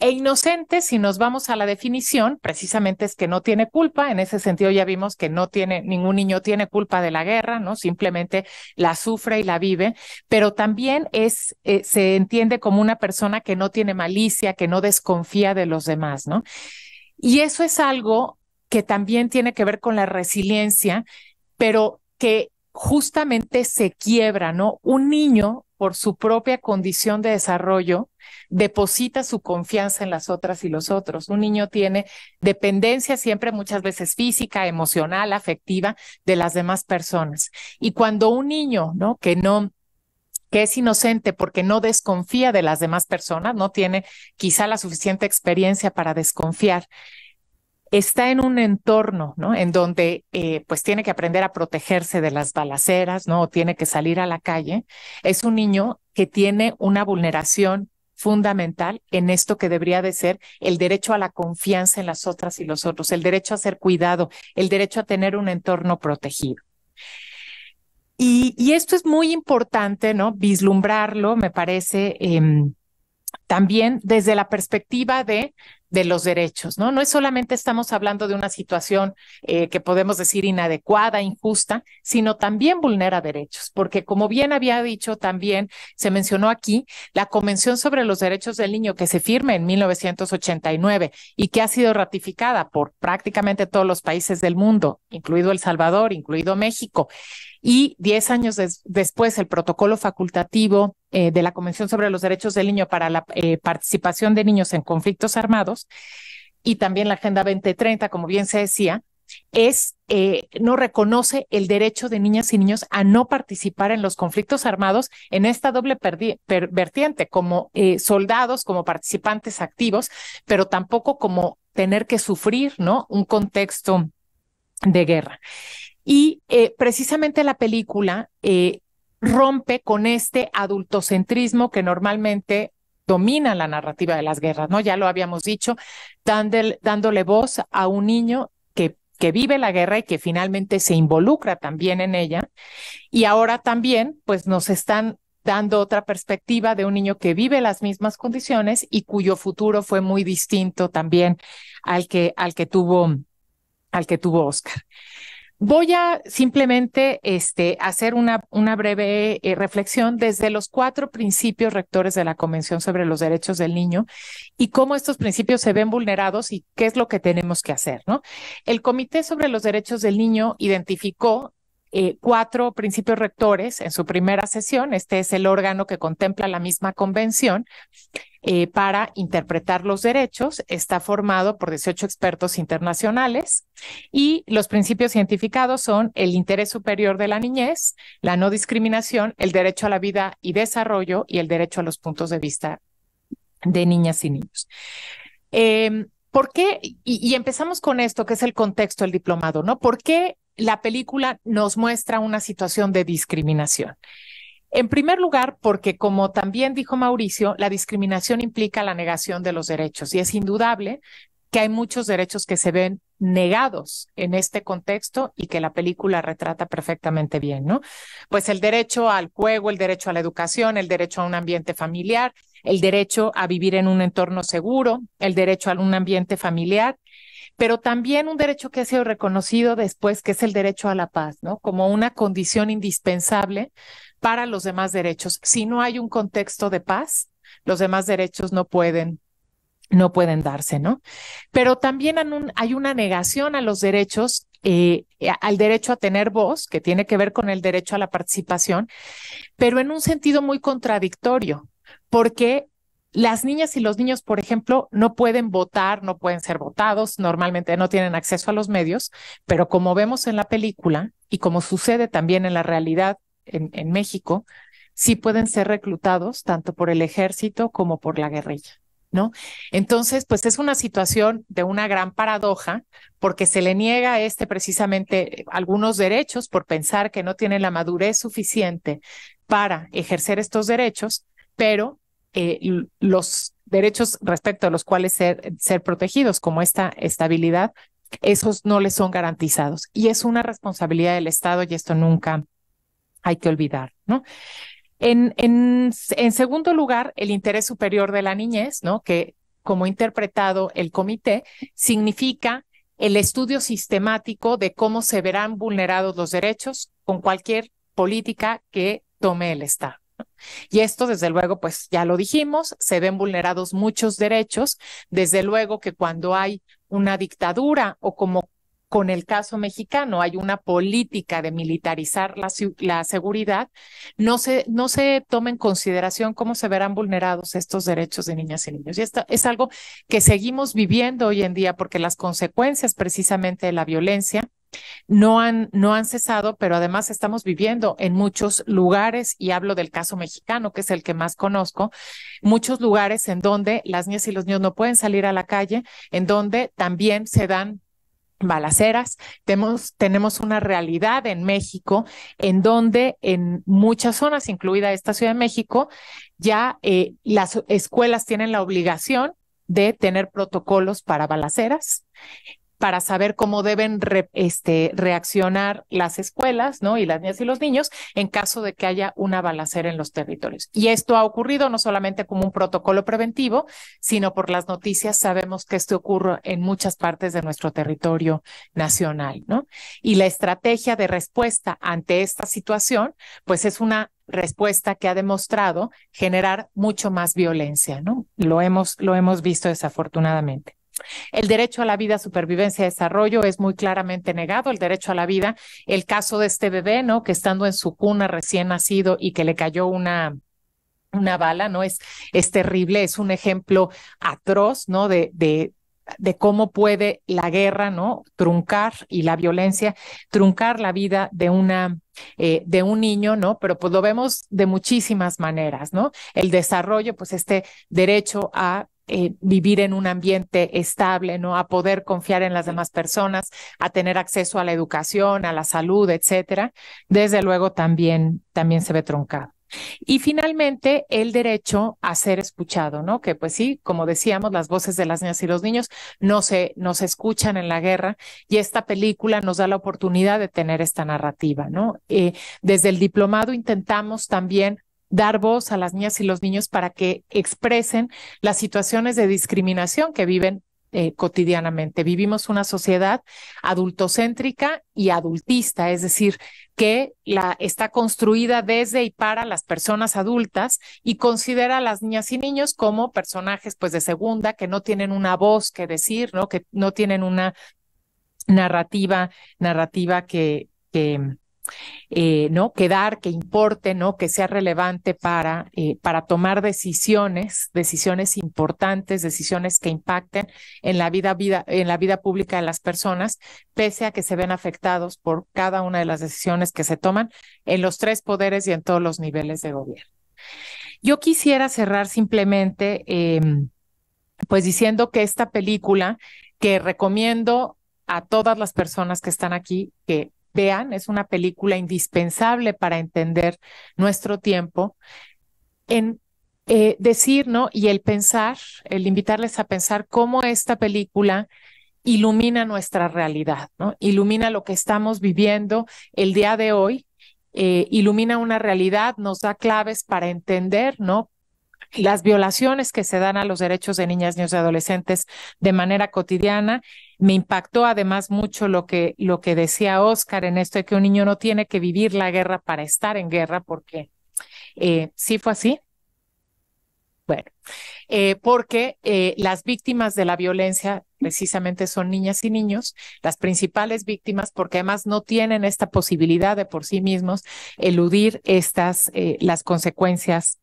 E inocente, si nos vamos a la definición, precisamente es que no tiene culpa. En ese sentido ya vimos que ningún niño tiene culpa de la guerra, ¿no? Simplemente la sufre y la vive, pero también se entiende como una persona que no tiene malicia, que no desconfía de los demás, ¿no? Y eso es algo que también tiene que ver con la resiliencia, pero que justamente se quiebra, ¿no? Un niño, por su propia condición de desarrollo, deposita su confianza en las otras y los otros. Un niño tiene dependencia siempre, muchas veces física, emocional, afectiva, de las demás personas. Y cuando un niño, ¿no?, que es inocente porque no desconfía de las demás personas, no tiene quizá la suficiente experiencia para desconfiar, está en un entorno, ¿no?, en donde pues tiene que aprender a protegerse de las balaceras, ¿no?, o tiene que salir a la calle. Es un niño que tiene una vulneración fundamental en esto que debería de ser el derecho a la confianza en las otras y los otros, el derecho a ser cuidado, el derecho a tener un entorno protegido. Y esto es muy importante, ¿no?, vislumbrarlo, me parece, también desde la perspectiva de los derechos, ¿no? No es solamente estamos hablando de una situación que podemos decir inadecuada, injusta, sino también vulnera derechos, porque como bien había dicho también, se mencionó aquí, la Convención sobre los Derechos del Niño que se firma en 1989 y que ha sido ratificada por prácticamente todos los países del mundo, incluido El Salvador, incluido México, y 10 años después el protocolo facultativo de la Convención sobre los Derechos del Niño para la participación de niños en conflictos armados y también la Agenda 2030, como bien se decía, no reconoce el derecho de niñas y niños a no participar en los conflictos armados en esta doble vertiente, como soldados, como participantes activos, pero tampoco como tener que sufrir, ¿no?, un contexto de guerra. Y precisamente la película rompe con este adultocentrismo que normalmente domina la narrativa de las guerras, ¿no? Ya lo habíamos dicho, dándole voz a un niño que vive la guerra y que finalmente se involucra también en ella. Y ahora también, pues nos están dando otra perspectiva de un niño que vive las mismas condiciones y cuyo futuro fue muy distinto también al que tuvo Oscar. Voy a simplemente hacer una breve reflexión desde los 4 principios rectores de la Convención sobre los Derechos del Niño y cómo estos principios se ven vulnerados y qué es lo que tenemos que hacer, ¿no? El Comité sobre los Derechos del Niño identificó 4 principios rectores en su primera sesión. Este es el órgano que contempla la misma convención para interpretar los derechos. Está formado por 18 expertos internacionales y los principios identificados son el interés superior de la niñez, la no discriminación, el derecho a la vida y desarrollo y el derecho a los puntos de vista de niñas y niños. ¿Por qué? Y empezamos con esto, que es el contexto del diplomado, ¿no? ¿Por qué la película nos muestra una situación de discriminación? En primer lugar, porque como también dijo Mauricio, la discriminación implica la negación de los derechos y es indudable que hay muchos derechos que se ven negados en este contexto y que la película retrata perfectamente bien, ¿no? Pues el derecho al juego, el derecho a la educación, el derecho a un ambiente familiar, el derecho a vivir en un entorno seguro, el derecho a un ambiente familiar, pero también un derecho que ha sido reconocido después, que es el derecho a la paz, ¿no? Como una condición indispensable para los demás derechos. Si no hay un contexto de paz, los demás derechos no pueden darse, ¿no? Pero también hay una negación a los derechos, al derecho a tener voz, que tiene que ver con el derecho a la participación, pero en un sentido muy contradictorio, porque las niñas y los niños, por ejemplo, no pueden votar, no pueden ser votados, normalmente no tienen acceso a los medios, pero como vemos en la película y como sucede también en la realidad en México, sí pueden ser reclutados tanto por el ejército como por la guerrilla, ¿no? Entonces, pues es una situación de una gran paradoja porque se le niega a precisamente algunos derechos por pensar que no tiene la madurez suficiente para ejercer estos derechos, pero los derechos respecto a los cuales ser protegidos, como esta estabilidad, esos no les son garantizados. Y es una responsabilidad del Estado y esto nunca hay que olvidar, ¿no? En segundo lugar, el interés superior de la niñez, ¿no? Que como interpretado el comité, significa el estudio sistemático de cómo se verán vulnerados los derechos con cualquier política que tome el Estado. Y esto, desde luego, pues ya lo dijimos, se ven vulnerados muchos derechos. Desde luego que cuando hay una dictadura o como con el caso mexicano hay una política de militarizar la seguridad, no se toma en consideración cómo se verán vulnerados estos derechos de niñas y niños. Y esto es algo que seguimos viviendo hoy en día porque las consecuencias precisamente de la violencia no han cesado, pero además estamos viviendo en muchos lugares, y hablo del caso mexicano, que es el que más conozco, muchos lugares en donde las niñas y los niños no pueden salir a la calle, en donde también se dan balaceras. Tenemos una realidad en México en donde en muchas zonas, incluida esta Ciudad de México, ya las escuelas tienen la obligación de tener protocolos para balaceras. para saber cómo deben reaccionar las escuelas, ¿no? Y las niñas y los niños en caso de que haya una balacera en los territorios. Y esto ha ocurrido no solamente como un protocolo preventivo, sino por las noticias sabemos que esto ocurre en muchas partes de nuestro territorio nacional, ¿no? Y la estrategia de respuesta ante esta situación, pues es una respuesta que ha demostrado generar mucho más violencia, ¿no? Lo hemos visto desafortunadamente. El derecho a la vida, supervivencia y desarrollo es muy claramente negado. El derecho a la vida, el caso de este bebé, ¿no? Que estando en su cuna recién nacido y que le cayó una bala, ¿no? Es terrible, es un ejemplo atroz, ¿no? De cómo puede la guerra, ¿no? Truncar y la violencia, truncar la vida de un niño, ¿no? Pero pues lo vemos de muchísimas maneras, ¿no? El desarrollo, pues este derecho a vivir en un ambiente estable, ¿no? A poder confiar en las demás personas, a tener acceso a la educación, a la salud, etcétera, desde luego también se ve truncado. Y finalmente, el derecho a ser escuchado, ¿no? Que pues sí, como decíamos, las voces de las niñas y los niños no se escuchan en la guerra y esta película nos da la oportunidad de tener esta narrativa, ¿no? Desde el diplomado intentamos también dar voz a las niñas y los niños para que expresen las situaciones de discriminación que viven cotidianamente. Vivimos una sociedad adultocéntrica y adultista, es decir, que está construida desde y para las personas adultas y considera a las niñas y niños como personajes pues de segunda, que no tienen una voz que decir, ¿no? Que no tienen una narrativa ¿no? Que dar, que importe, ¿no? Que sea relevante para tomar decisiones importantes, decisiones que impacten en la vida pública de las personas, pese a que se ven afectados por cada una de las decisiones que se toman en los tres poderes y en todos los niveles de gobierno. Yo quisiera cerrar simplemente pues diciendo que esta película, que recomiendo a todas las personas que están aquí que vean, es una película indispensable para entender nuestro tiempo, en decir, ¿no? Y el pensar, el invitarles a pensar cómo esta película ilumina nuestra realidad, ¿no? Ilumina lo que estamos viviendo el día de hoy, ilumina una realidad, nos da claves para entender, ¿no? Las violaciones que se dan a los derechos de niñas, niños y adolescentes de manera cotidiana. Me impactó además mucho lo que decía Oscar en esto de que un niño no tiene que vivir la guerra para estar en guerra, porque sí fue así. Bueno, porque las víctimas de la violencia precisamente son niñas y niños, las principales víctimas, porque además no tienen esta posibilidad de por sí mismos eludir las consecuencias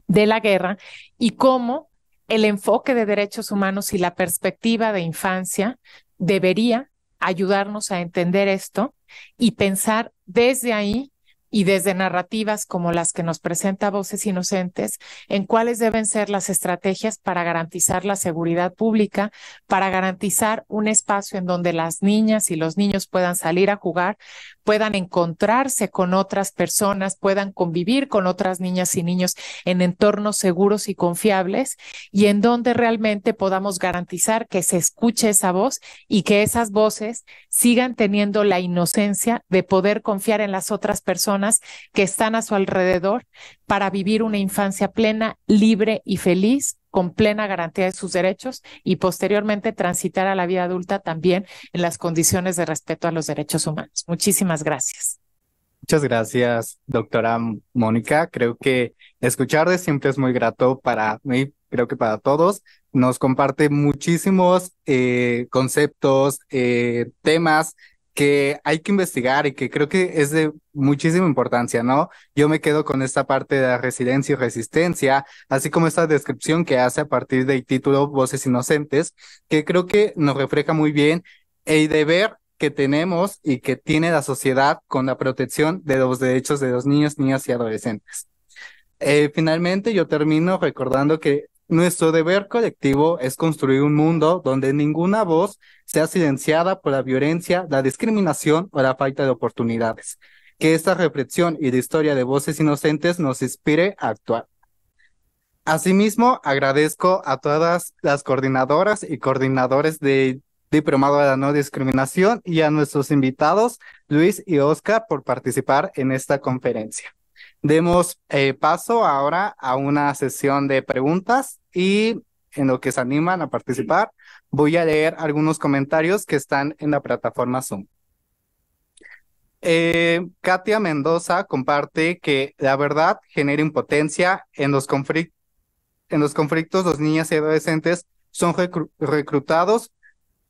de la guerra, y cómo el enfoque de derechos humanos y la perspectiva de infancia debería ayudarnos a entender esto y pensar desde ahí y desde narrativas como las que nos presenta Voces Inocentes, en cuáles deben ser las estrategias para garantizar la seguridad pública, para garantizar un espacio en donde las niñas y los niños puedan salir a jugar, puedan encontrarse con otras personas, puedan convivir con otras niñas y niños en entornos seguros y confiables, y en donde realmente podamos garantizar que se escuche esa voz y que esas voces sigan teniendo la inocencia de poder confiar en las otras personas que están a su alrededor para vivir una infancia plena, libre y feliz, con plena garantía de sus derechos, y posteriormente transitar a la vida adulta también en las condiciones de respeto a los derechos humanos. Muchísimas gracias. Muchas gracias, doctora Mónica. Creo que escucharle siempre es muy grato para mí, creo que para todos. Nos comparte muchísimos conceptos, temas que hay que investigar y que creo que es de muchísima importancia, ¿no? Yo me quedo con esta parte de la resiliencia y resistencia, así como esta descripción que hace a partir del título Voces Inocentes, que creo que nos refleja muy bien el deber que tenemos y que tiene la sociedad con la protección de los derechos de los niños, niñas y adolescentes. Finalmente, yo termino recordando que nuestro deber colectivo es construir un mundo donde ninguna voz sea silenciada por la violencia, la discriminación o la falta de oportunidades. Que esta reflexión y la historia de Voces Inocentes nos inspire a actuar. Asimismo, agradezco a todas las coordinadoras y coordinadores de Diplomado de la No Discriminación, y a nuestros invitados, Luis y Oscar, por participar en esta conferencia. Demos paso ahora a una sesión de preguntas y en lo que se animan a participar, voy a leer algunos comentarios que están en la plataforma Zoom. Katia Mendoza comparte que la verdad genera impotencia en los conflictos. Los niños y adolescentes son reclutados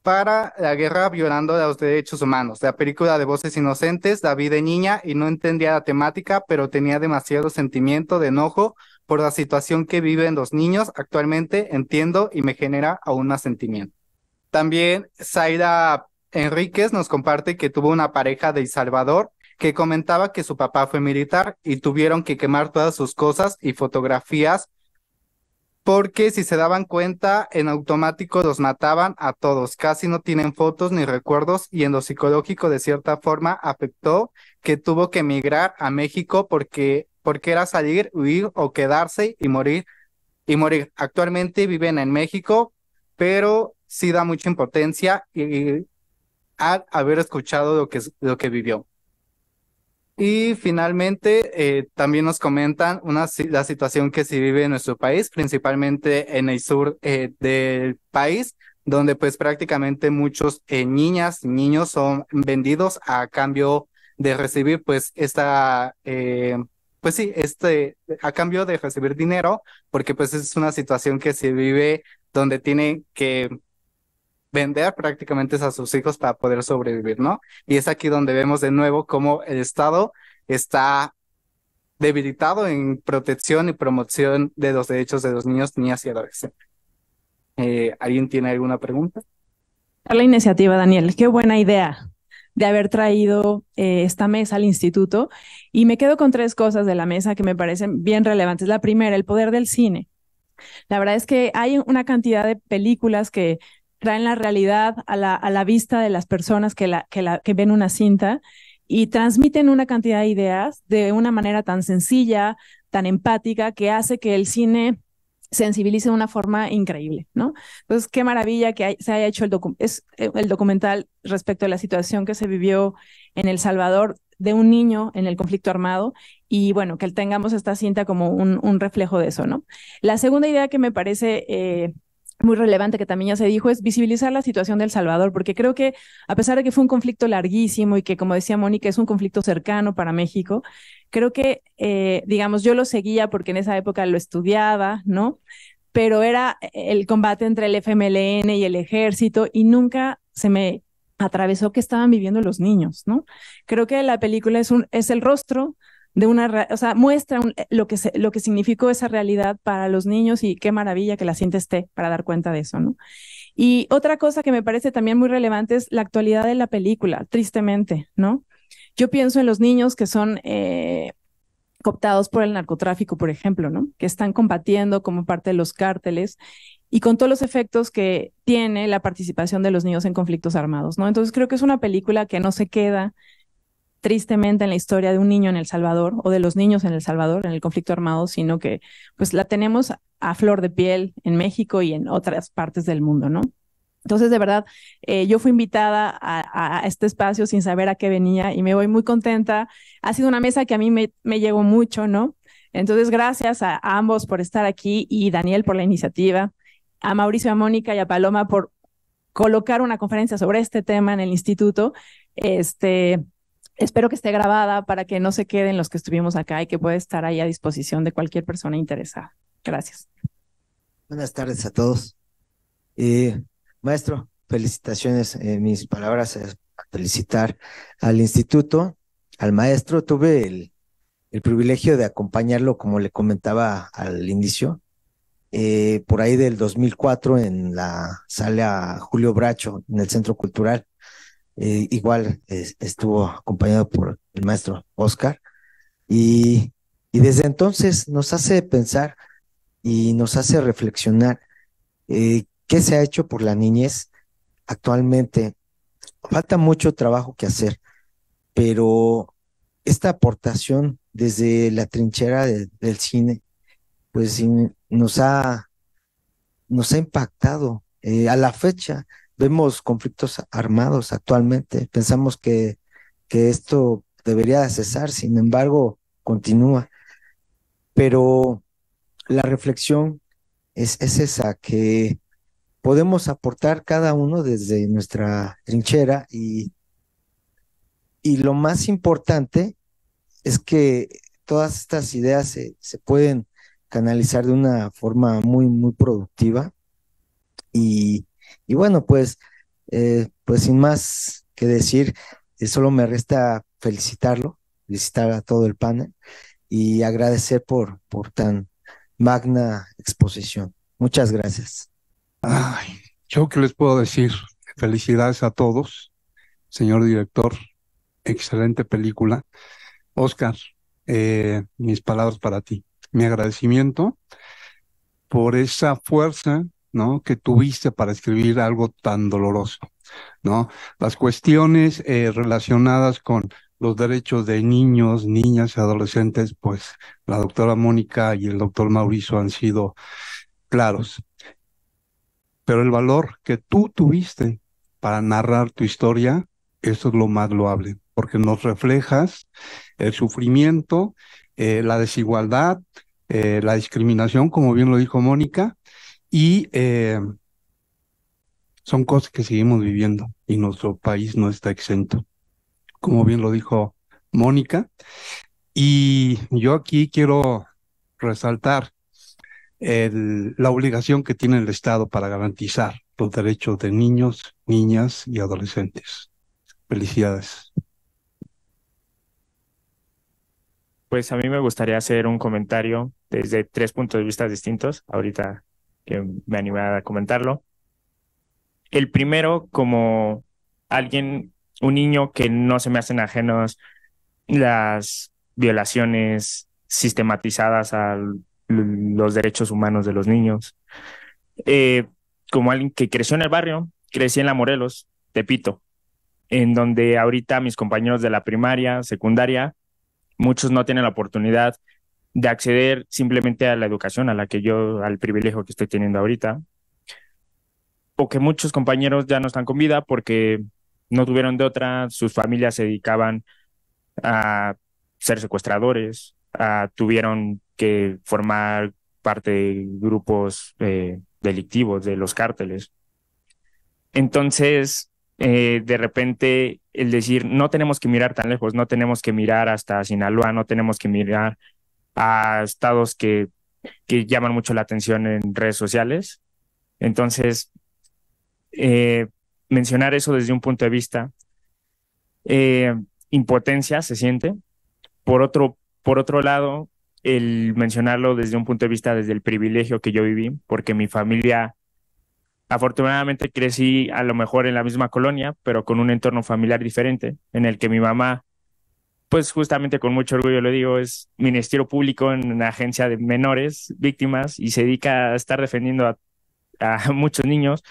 para la guerra violando los derechos humanos. La película de Voces Inocentes la vi de niña y no entendía la temática, pero tenía demasiado sentimiento de enojo por la situación que viven los niños. Actualmente entiendo y me genera aún más sentimiento. También Zaira Enríquez nos comparte que tuvo una pareja de El Salvador que comentaba que su papá fue militar y tuvieron que quemar todas sus cosas y fotografías porque si se daban cuenta, en automático los mataban a todos. Casi no tienen fotos ni recuerdos y en lo psicológico de cierta forma afectó que tuvo que emigrar a México porque era salir, huir o quedarse y morir. Actualmente viven en México, pero sí da mucha impotencia y al haber escuchado lo que vivió. Y finalmente, también nos comentan la situación que se vive en nuestro país, principalmente en el sur del país, donde pues prácticamente muchos niñas y niños son vendidos a cambio de recibir a cambio de recibir dinero, porque pues es una situación que se vive donde tienen que vender prácticamente a sus hijos para poder sobrevivir, ¿no? Y es aquí donde vemos de nuevo cómo el Estado está debilitado en protección y promoción de los derechos de los niños, niñas y adolescentes. ¿Alguien tiene alguna pregunta? La iniciativa, Daniel, qué buena idea de haber traído esta mesa al instituto, y me quedo con 3 cosas de la mesa que me parecen bien relevantes. La primera, el poder del cine. La verdad es que hay una cantidad de películas que traen la realidad a la vista de las personas que ven una cinta y transmiten una cantidad de ideas de una manera tan sencilla, tan empática, que hace que el cine sensibilice de una forma increíble, ¿no? Entonces, qué maravilla que se haya hecho el documental respecto a la situación que se vivió en El Salvador de un niño en el conflicto armado, y bueno, que tengamos esta cinta como un reflejo de eso, ¿no? La segunda idea que me parece muy relevante, que también ya se dijo, es visibilizar la situación de El Salvador, porque creo que a pesar de que fue un conflicto larguísimo y que, como decía Mónica, es un conflicto cercano para México, creo que, digamos, yo lo seguía porque en esa época lo estudiaba, ¿no? Pero era el combate entre el FMLN y el ejército y nunca se me atravesó que estaban viviendo los niños, ¿no? Creo que la película es el rostro de o sea, muestra lo que significó esa realidad para los niños, y qué maravilla que la cinta esté para dar cuenta de eso, ¿no? Y otra cosa que me parece también muy relevante es la actualidad de la película, tristemente, ¿no? Yo pienso en los niños que son cooptados por el narcotráfico, por ejemplo, ¿no? Que están combatiendo como parte de los cárteles y con todos los efectos que tiene la participación de los niños en conflictos armados, ¿no? Entonces creo que es una película que no se queda tristemente en la historia de un niño en El Salvador o de los niños en El Salvador, en el conflicto armado, sino que pues la tenemos a flor de piel en México y en otras partes del mundo, ¿no? Entonces, de verdad, yo fui invitada a este espacio sin saber a qué venía y me voy muy contenta. Ha sido una mesa que a mí me llegó mucho, ¿no? Entonces, gracias a ambos por estar aquí, y Daniel por la iniciativa, a Mauricio, a Mónica y a Paloma por colocar una conferencia sobre este tema en el instituto. Espero que esté grabada para que no se queden los que estuvimos acá y que pueda estar ahí a disposición de cualquier persona interesada. Gracias. Buenas tardes a todos. Maestro, felicitaciones. Mis palabras es felicitar al instituto, al maestro. Tuve el privilegio de acompañarlo, como le comentaba al inicio, por ahí del 2004 en la sala Julio Bracho, en el Centro Cultural. Igual estuvo acompañado por el maestro Oscar, y desde entonces nos hace pensar y nos hace reflexionar qué se ha hecho por la niñez actualmente. Falta mucho trabajo que hacer, pero esta aportación desde la trinchera del cine, pues nos ha impactado. A la fecha vemos conflictos armados actualmente. Pensamos que esto debería cesar, sin embargo, continúa. Pero la reflexión es esa, que podemos aportar cada uno desde nuestra trinchera y lo más importante es que todas estas ideas se pueden canalizar de una forma muy, muy productiva y, y bueno, pues sin más que decir, solo me resta felicitar a todo el panel y agradecer por tan magna exposición. Muchas gracias. Ay, ¿yo qué les puedo decir? Felicidades a todos, señor director. Excelente película. Oscar, mis palabras para ti. Mi agradecimiento por esa fuerza, ¿no?, que tuviste para escribir algo tan doloroso, ¿no? Las cuestiones relacionadas con los derechos de niños, niñas y adolescentes, pues la doctora Mónica y el doctor Mauricio han sido claros. Pero el valor que tú tuviste para narrar tu historia, eso es lo más loable, porque nos reflejas el sufrimiento, la desigualdad, la discriminación, como bien lo dijo Mónica, y son cosas que seguimos viviendo y nuestro país no está exento, como bien lo dijo Mónica. Y yo aquí quiero resaltar la obligación que tiene el Estado para garantizar los derechos de niños, niñas y adolescentes. Felicidades. Pues a mí me gustaría hacer un comentario desde 3 puntos de vista distintos, ahorita que me animé a comentarlo. El primero, como un niño que no se me hacen ajenos las violaciones sistematizadas a los derechos humanos de los niños. Como alguien que creció en el barrio, crecí en La Morelos, Tepito, en donde ahorita mis compañeros de la primaria, secundaria, muchos no tienen la oportunidad de acceder simplemente a la educación al privilegio que estoy teniendo ahorita, o que muchos compañeros ya no están con vida porque no tuvieron de otra, sus familias se dedicaban a ser secuestradores, tuvieron que formar parte de grupos delictivos de los cárteles. Entonces, de repente, el decir, no tenemos que mirar tan lejos, no tenemos que mirar hasta Sinaloa, no tenemos que mirar a estados que llaman mucho la atención en redes sociales. Entonces, mencionar eso desde un punto de vista, impotencia se siente. Por otro lado, el mencionarlo desde un punto de vista desde el privilegio que yo viví, porque mi familia, afortunadamente crecí a lo mejor en la misma colonia, pero con un entorno familiar diferente, en el que mi mamá, pues justamente con mucho orgullo lo digo, es Ministerio Público en una agencia de menores víctimas y se dedica a estar defendiendo a muchos niños,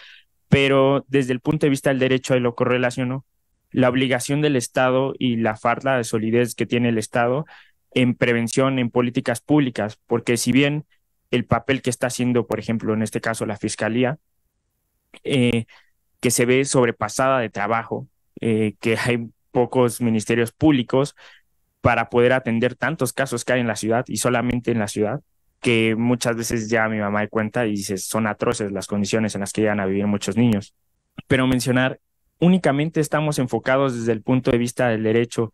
pero desde el punto de vista del derecho, y lo correlaciono, la obligación del Estado y la falta de solidez que tiene el Estado en prevención, en políticas públicas, porque si bien el papel que está haciendo, por ejemplo, en este caso la Fiscalía, que se ve sobrepasada de trabajo, que hay pocos ministerios públicos para poder atender tantos casos que hay en la ciudad y solamente en la ciudad, que muchas veces ya mi mamá da cuenta y dice, son atroces las condiciones en las que llegan a vivir muchos niños. Pero mencionar, únicamente estamos enfocados desde el punto de vista del derecho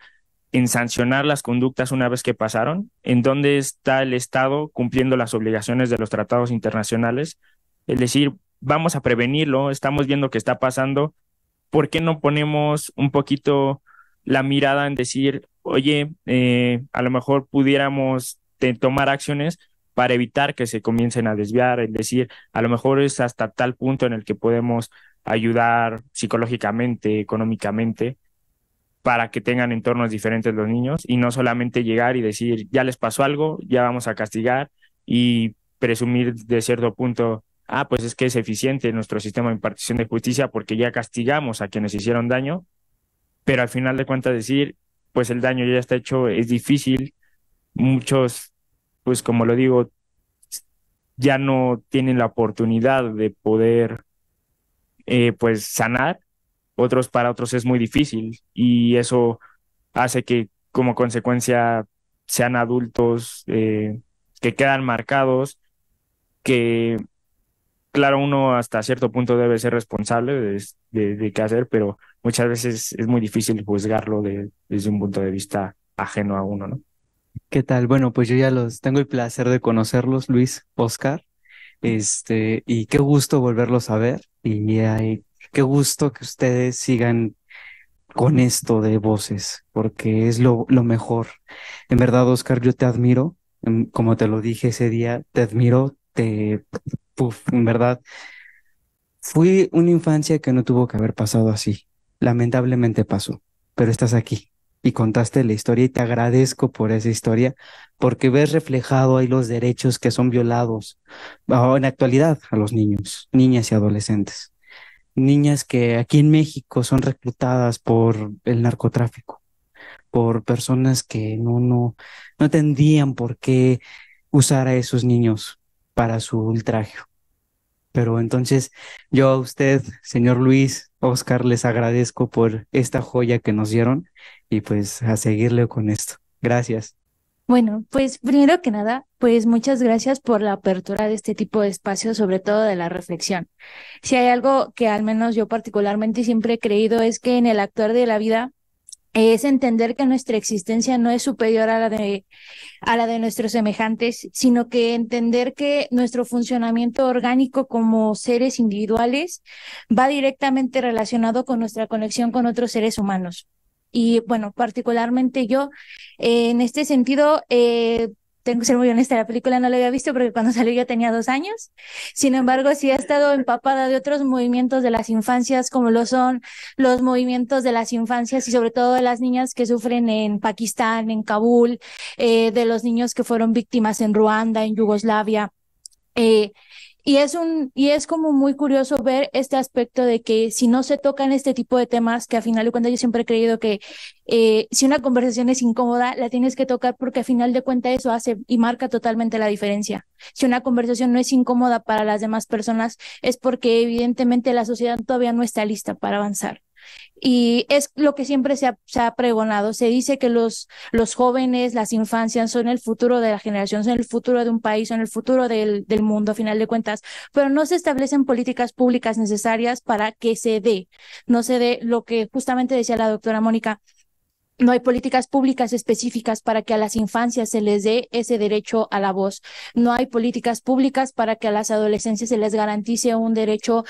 en sancionar las conductas una vez que pasaron, en dónde está el Estado cumpliendo las obligaciones de los tratados internacionales, es decir, vamos a prevenirlo, estamos viendo que está pasando, ¿por qué no ponemos un poquito la mirada en decir, oye, a lo mejor pudiéramos tomar acciones para evitar que se comiencen a desviar, es decir, a lo mejor es hasta tal punto en el que podemos ayudar psicológicamente, económicamente, para que tengan entornos diferentes los niños y no solamente llegar y decir, ya les pasó algo, ya vamos a castigar y presumir de cierto punto, pues es que es eficiente nuestro sistema de impartición de justicia porque ya castigamos a quienes hicieron daño, pero al final de cuentas decir, pues el daño ya está hecho, es difícil, muchos, pues como lo digo, ya no tienen la oportunidad de poder pues sanar, para otros es muy difícil y eso hace que como consecuencia sean adultos que quedan marcados, que claro, uno hasta cierto punto debe ser responsable de qué hacer, pero muchas veces es muy difícil juzgarlo desde un punto de vista ajeno a uno, ¿no? ¿Qué tal? Bueno, pues yo ya los tengo el placer de conocerlos, Luis, Oscar, y qué gusto volverlos a ver, y qué gusto que ustedes sigan con esto de voces, porque es lo mejor. En verdad, Oscar, yo te admiro, como te lo dije ese día, te admiro, en verdad, fui una infancia que no tuvo que haber pasado así. Lamentablemente pasó, pero estás aquí y contaste la historia y te agradezco por esa historia, porque ves reflejado ahí los derechos que son violados en la actualidad a los niños, niñas y adolescentes. Niñas que aquí en México son reclutadas por el narcotráfico, por personas que no tendrían por qué usar a esos niños para su ultraje. Pero entonces yo a usted, señor Luis, Oscar, les agradezco por esta joya que nos dieron y pues a seguirle con esto. Gracias. Bueno, pues primero que nada, pues muchas gracias por la apertura de este tipo de espacios, sobre todo de la reflexión. Si hay algo que al menos yo particularmente siempre he creído es que en el actuar de la vida es entender que nuestra existencia no es superior a la de nuestros semejantes, sino que entender que nuestro funcionamiento orgánico como seres individuales va directamente relacionado con nuestra conexión con otros seres humanos. Y bueno, particularmente yo, en este sentido, tengo que ser muy honesta, la película no la había visto porque cuando salió yo tenía 2 años. Sin embargo, sí he estado empapada de otros movimientos de las infancias, como lo son los movimientos de las infancias y sobre todo de las niñas que sufren en Pakistán, en Kabul, de los niños que fueron víctimas en Ruanda, en Yugoslavia. Y es como muy curioso ver este aspecto de que si no se tocan este tipo de temas, que a final de cuentas yo siempre he creído que si una conversación es incómoda, la tienes que tocar porque a final de cuentas eso hace y marca totalmente la diferencia. Si una conversación no es incómoda para las demás personas, es porque evidentemente la sociedad todavía no está lista para avanzar. Y es lo que siempre se ha pregonado. Se dice que los jóvenes, las infancias son el futuro de la generación, son el futuro de un país, son el futuro del mundo, a final de cuentas, pero no se establecen políticas públicas necesarias para que no se dé lo que justamente decía la doctora Mónica. No hay políticas públicas específicas para que a las infancias se les dé ese derecho a la voz. No hay políticas públicas para que a las adolescencias se les garantice un derecho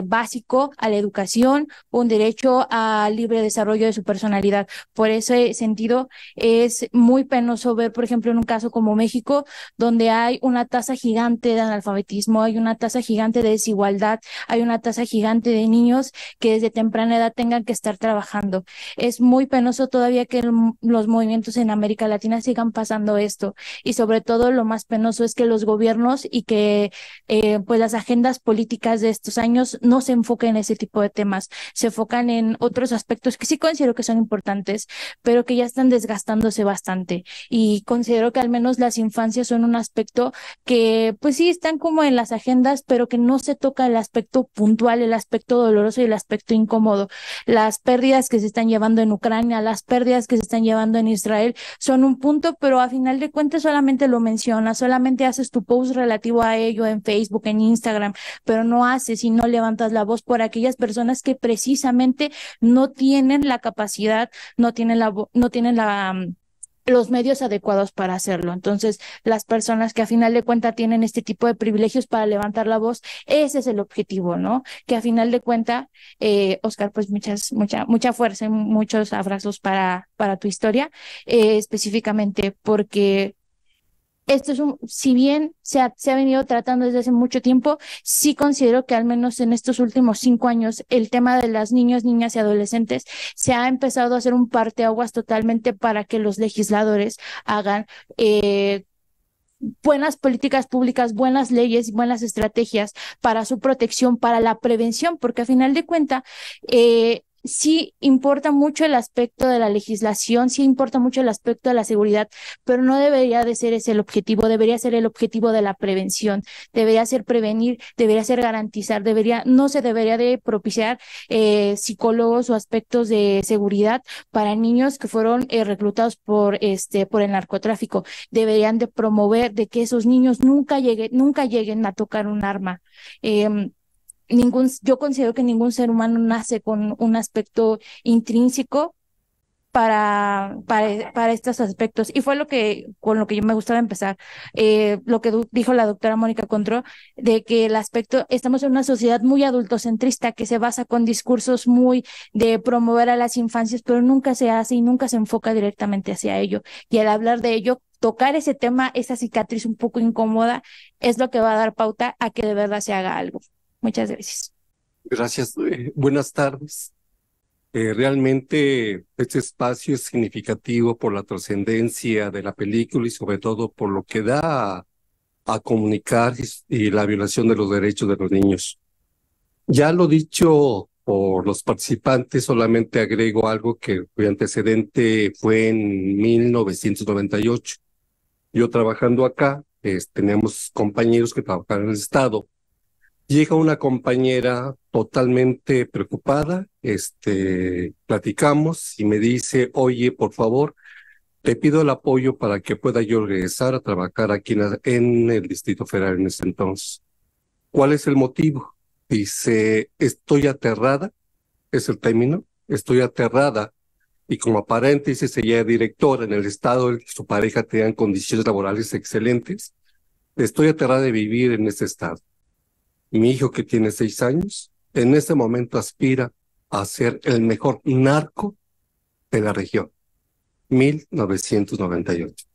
básico a la educación, un derecho al libre desarrollo de su personalidad. Por ese sentido, es muy penoso ver, por ejemplo, en un caso como México, donde hay una tasa gigante de analfabetismo, hay una tasa gigante de desigualdad, hay una tasa gigante de niños que desde temprana edad tengan que estar trabajando. Es muy penoso todavía que los movimientos en América Latina sigan pasando esto y sobre todo lo más penoso es que los gobiernos y que pues las agendas políticas de estos años no se enfoquen en ese tipo de temas, se enfocan en otros aspectos que sí considero que son importantes, pero que ya están desgastándose bastante y considero que al menos las infancias son un aspecto que pues sí están como en las agendas, pero que no se toca el aspecto puntual, el aspecto doloroso y el aspecto incómodo. Las pérdidas que se están llevando en Ucrania, las pérdidas que se están llevando en Israel son un punto, pero a final de cuentas solamente lo mencionas, solamente haces tu post relativo a ello en Facebook, en Instagram, pero no haces y no levantas la voz por aquellas personas que precisamente no tienen la capacidad, no tienen los medios adecuados para hacerlo. Entonces, las personas que a final de cuentas tienen este tipo de privilegios para levantar la voz, ese es el objetivo, ¿no? Que a final de cuentas, Oscar, pues mucha fuerza y muchos abrazos para tu historia, específicamente porque esto es si bien se ha venido tratando desde hace mucho tiempo, sí considero que al menos en estos últimos 5 años el tema de las niños, niñas y adolescentes se ha empezado a hacer un parteaguas totalmente para que los legisladores hagan buenas políticas públicas, buenas leyes, buenas estrategias para su protección, para la prevención, porque a final de cuentas, sí importa mucho el aspecto de la legislación, sí importa mucho el aspecto de la seguridad, pero no debería de ser ese el objetivo, debería ser el objetivo de la prevención, debería ser prevenir, debería ser garantizar, no se debería de propiciar psicólogos o aspectos de seguridad para niños que fueron reclutados por el narcotráfico. Deberían de promover de que esos niños nunca lleguen a tocar un arma. Yo considero que ningún ser humano nace con un aspecto intrínseco para estos aspectos. Y fue con lo que yo me gustaba empezar, lo que dijo la doctora Mónica Contró, de que estamos en una sociedad muy adultocentrista que se basa con discursos muy de promover a las infancias, pero nunca se hace y nunca se enfoca directamente hacia ello. Y al hablar de ello, tocar ese tema, esa cicatriz un poco incómoda, es lo que va a dar pauta a que de verdad se haga algo. Muchas gracias. Gracias. Buenas tardes. Realmente este espacio es significativo por la trascendencia de la película y sobre todo por lo que da a comunicar y la violación de los derechos de los niños. Ya lo dicho por los participantes, solamente agrego algo que mi antecedente fue en 1998. Yo trabajando acá, teníamos compañeros que trabajaban en el Estado. Llega una compañera totalmente preocupada, platicamos y me dice, oye, por favor, te pido el apoyo para que pueda yo regresar a trabajar aquí en el Distrito Federal en ese entonces. ¿Cuál es el motivo? Dice, estoy aterrada, es el término, estoy aterrada. Y como paréntesis, ella es directora en el estado, su pareja tenían condiciones laborales excelentes. Estoy aterrada de vivir en este estado. Mi hijo, que tiene 6 años, en este momento aspira a ser el mejor narco de la región. 1998.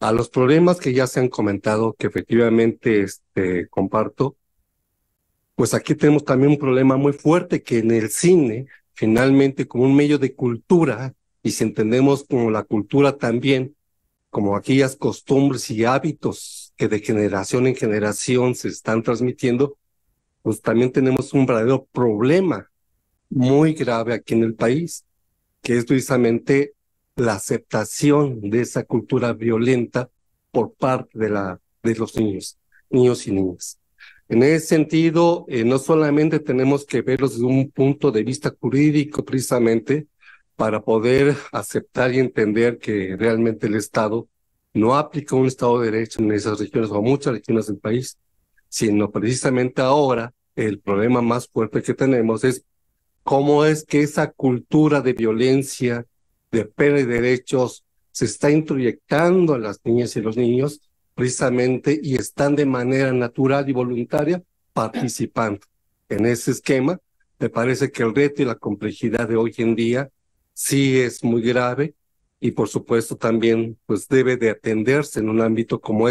A los problemas que ya se han comentado, que efectivamente comparto, pues aquí tenemos también un problema muy fuerte que en el cine, finalmente como un medio de cultura, y si entendemos como la cultura también, como aquellas costumbres y hábitos que de generación en generación se están transmitiendo, pues también tenemos un verdadero problema muy grave aquí en el país, que es precisamente la aceptación de esa cultura violenta por parte de los niños y niñas. En ese sentido, no solamente tenemos que verlos desde un punto de vista jurídico precisamente para poder aceptar y entender que realmente el Estado no aplica un Estado de Derecho en esas regiones o muchas regiones del país, sino precisamente ahora el problema más fuerte que tenemos es cómo es que esa cultura de violencia, de pérdida de derechos, se está introyectando a las niñas y los niños precisamente y están de manera natural y voluntaria participando en ese esquema. Me parece que el reto y la complejidad de hoy en día sí es muy grave y por supuesto también pues debe de atenderse en un ámbito como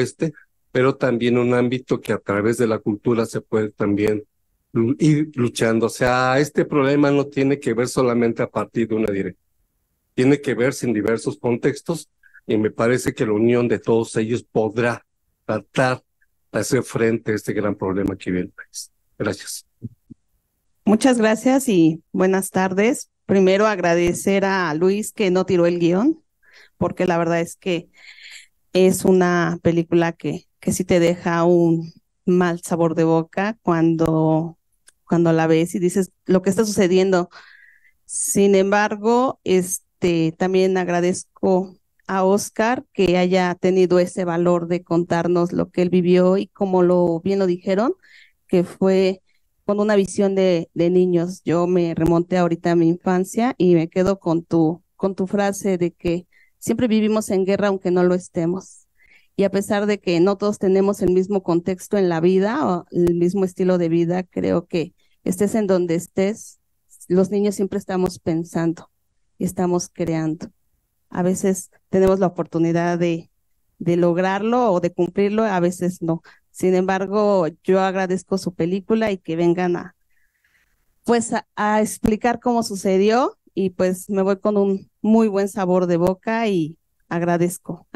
pero también un ámbito que a través de la cultura se puede también ir luchando. O sea, este problema no tiene que ver solamente a partir de una directiva, tiene que verse en diversos contextos y me parece que la unión de todos ellos podrá tratar de hacer frente a este gran problema que vive el país. Gracias. Muchas gracias y buenas tardes. Primero agradecer a Luis que no tiró el guión, porque la verdad es que es una película que sí te deja un mal sabor de boca cuando la ves y dices lo que está sucediendo. Sin embargo, también agradezco a Oscar que haya tenido ese valor de contarnos lo que él vivió y como bien lo dijeron, que fue con una visión de niños. Yo me remonté ahorita a mi infancia y me quedo con tu frase de que siempre vivimos en guerra aunque no lo estemos. Y a pesar de que no todos tenemos el mismo contexto en la vida o el mismo estilo de vida, creo que estés en donde estés, los niños siempre estamos pensando y estamos creando. A veces tenemos la oportunidad de lograrlo o de cumplirlo, a veces no. Sin embargo, yo agradezco su película y que vengan a explicar cómo sucedió y pues me voy con un muy buen sabor de boca y agradezco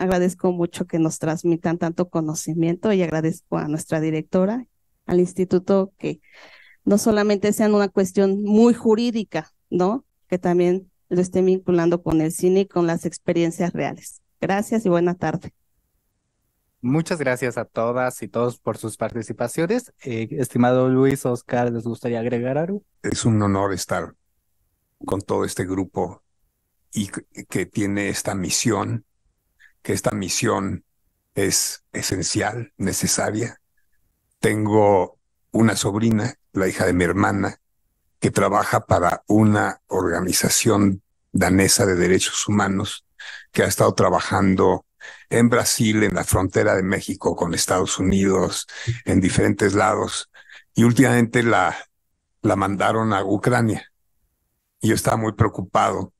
mucho que nos transmitan tanto conocimiento y agradezco a nuestra directora, al instituto, que no solamente sea una cuestión muy jurídica, ¿no? Que también lo estén vinculando con el cine y con las experiencias reales. Gracias y buena tarde. Muchas gracias a todas y todos por sus participaciones. Estimado Luis, Oscar, ¿les gustaría agregar algo? Es un honor estar con todo este grupo y que tiene esta misión, que esta misión es esencial, necesaria. Tengo una sobrina, la hija de mi hermana, que trabaja para una organización danesa de derechos humanos que ha estado trabajando en Brasil, en la frontera de México con Estados Unidos, en diferentes lados, y últimamente la mandaron a Ucrania. Y yo estaba muy preocupado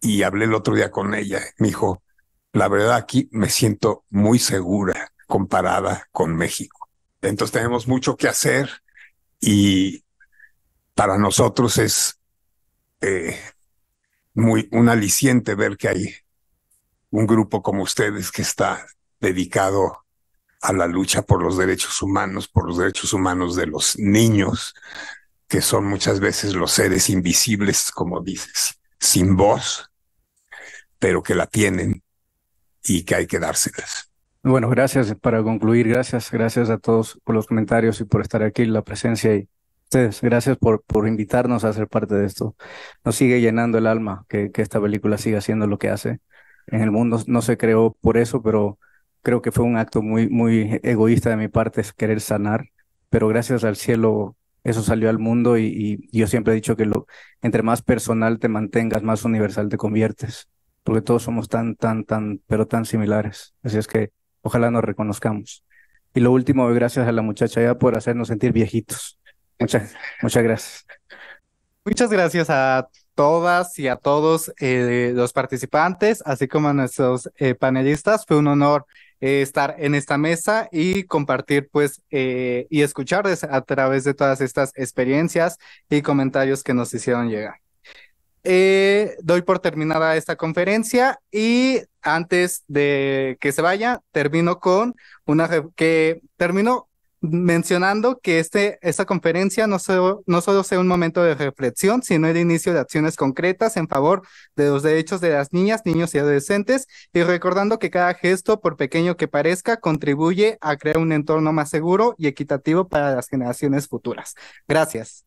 y hablé el otro día con ella. Me dijo, la verdad aquí me siento muy segura comparada con México. Entonces tenemos mucho que hacer y para nosotros es muy un aliciente ver que hay un grupo como ustedes que está dedicado a la lucha por los derechos humanos de los niños, que son muchas veces los seres invisibles, como dices, sin voz, pero que la tienen y que hay que dárselas. Bueno, gracias. Para concluir, gracias a todos por los comentarios y por estar aquí, la presencia y ustedes, gracias por invitarnos a ser parte de esto. Nos sigue llenando el alma que esta película siga haciendo lo que hace en el mundo. No se creó por eso, pero creo que fue un acto muy egoísta de mi parte, es querer sanar, pero gracias al cielo eso salió al mundo y yo siempre he dicho que entre más personal te mantengas, más universal te conviertes, porque todos somos pero tan similares. Así es que ojalá nos reconozcamos. Y lo último, gracias a la muchacha ya por hacernos sentir viejitos. Muchas gracias. Muchas gracias a todas y a todos los participantes, así como a nuestros panelistas. Fue un honor estar en esta mesa y compartir y escucharles a través de todas estas experiencias y comentarios que nos hicieron llegar. Doy por terminada esta conferencia y antes de que se vaya, termino mencionando que esta conferencia no solo sea un momento de reflexión, sino el inicio de acciones concretas en favor de los derechos de las niñas, niños y adolescentes, y recordando que cada gesto, por pequeño que parezca, contribuye a crear un entorno más seguro y equitativo para las generaciones futuras. Gracias.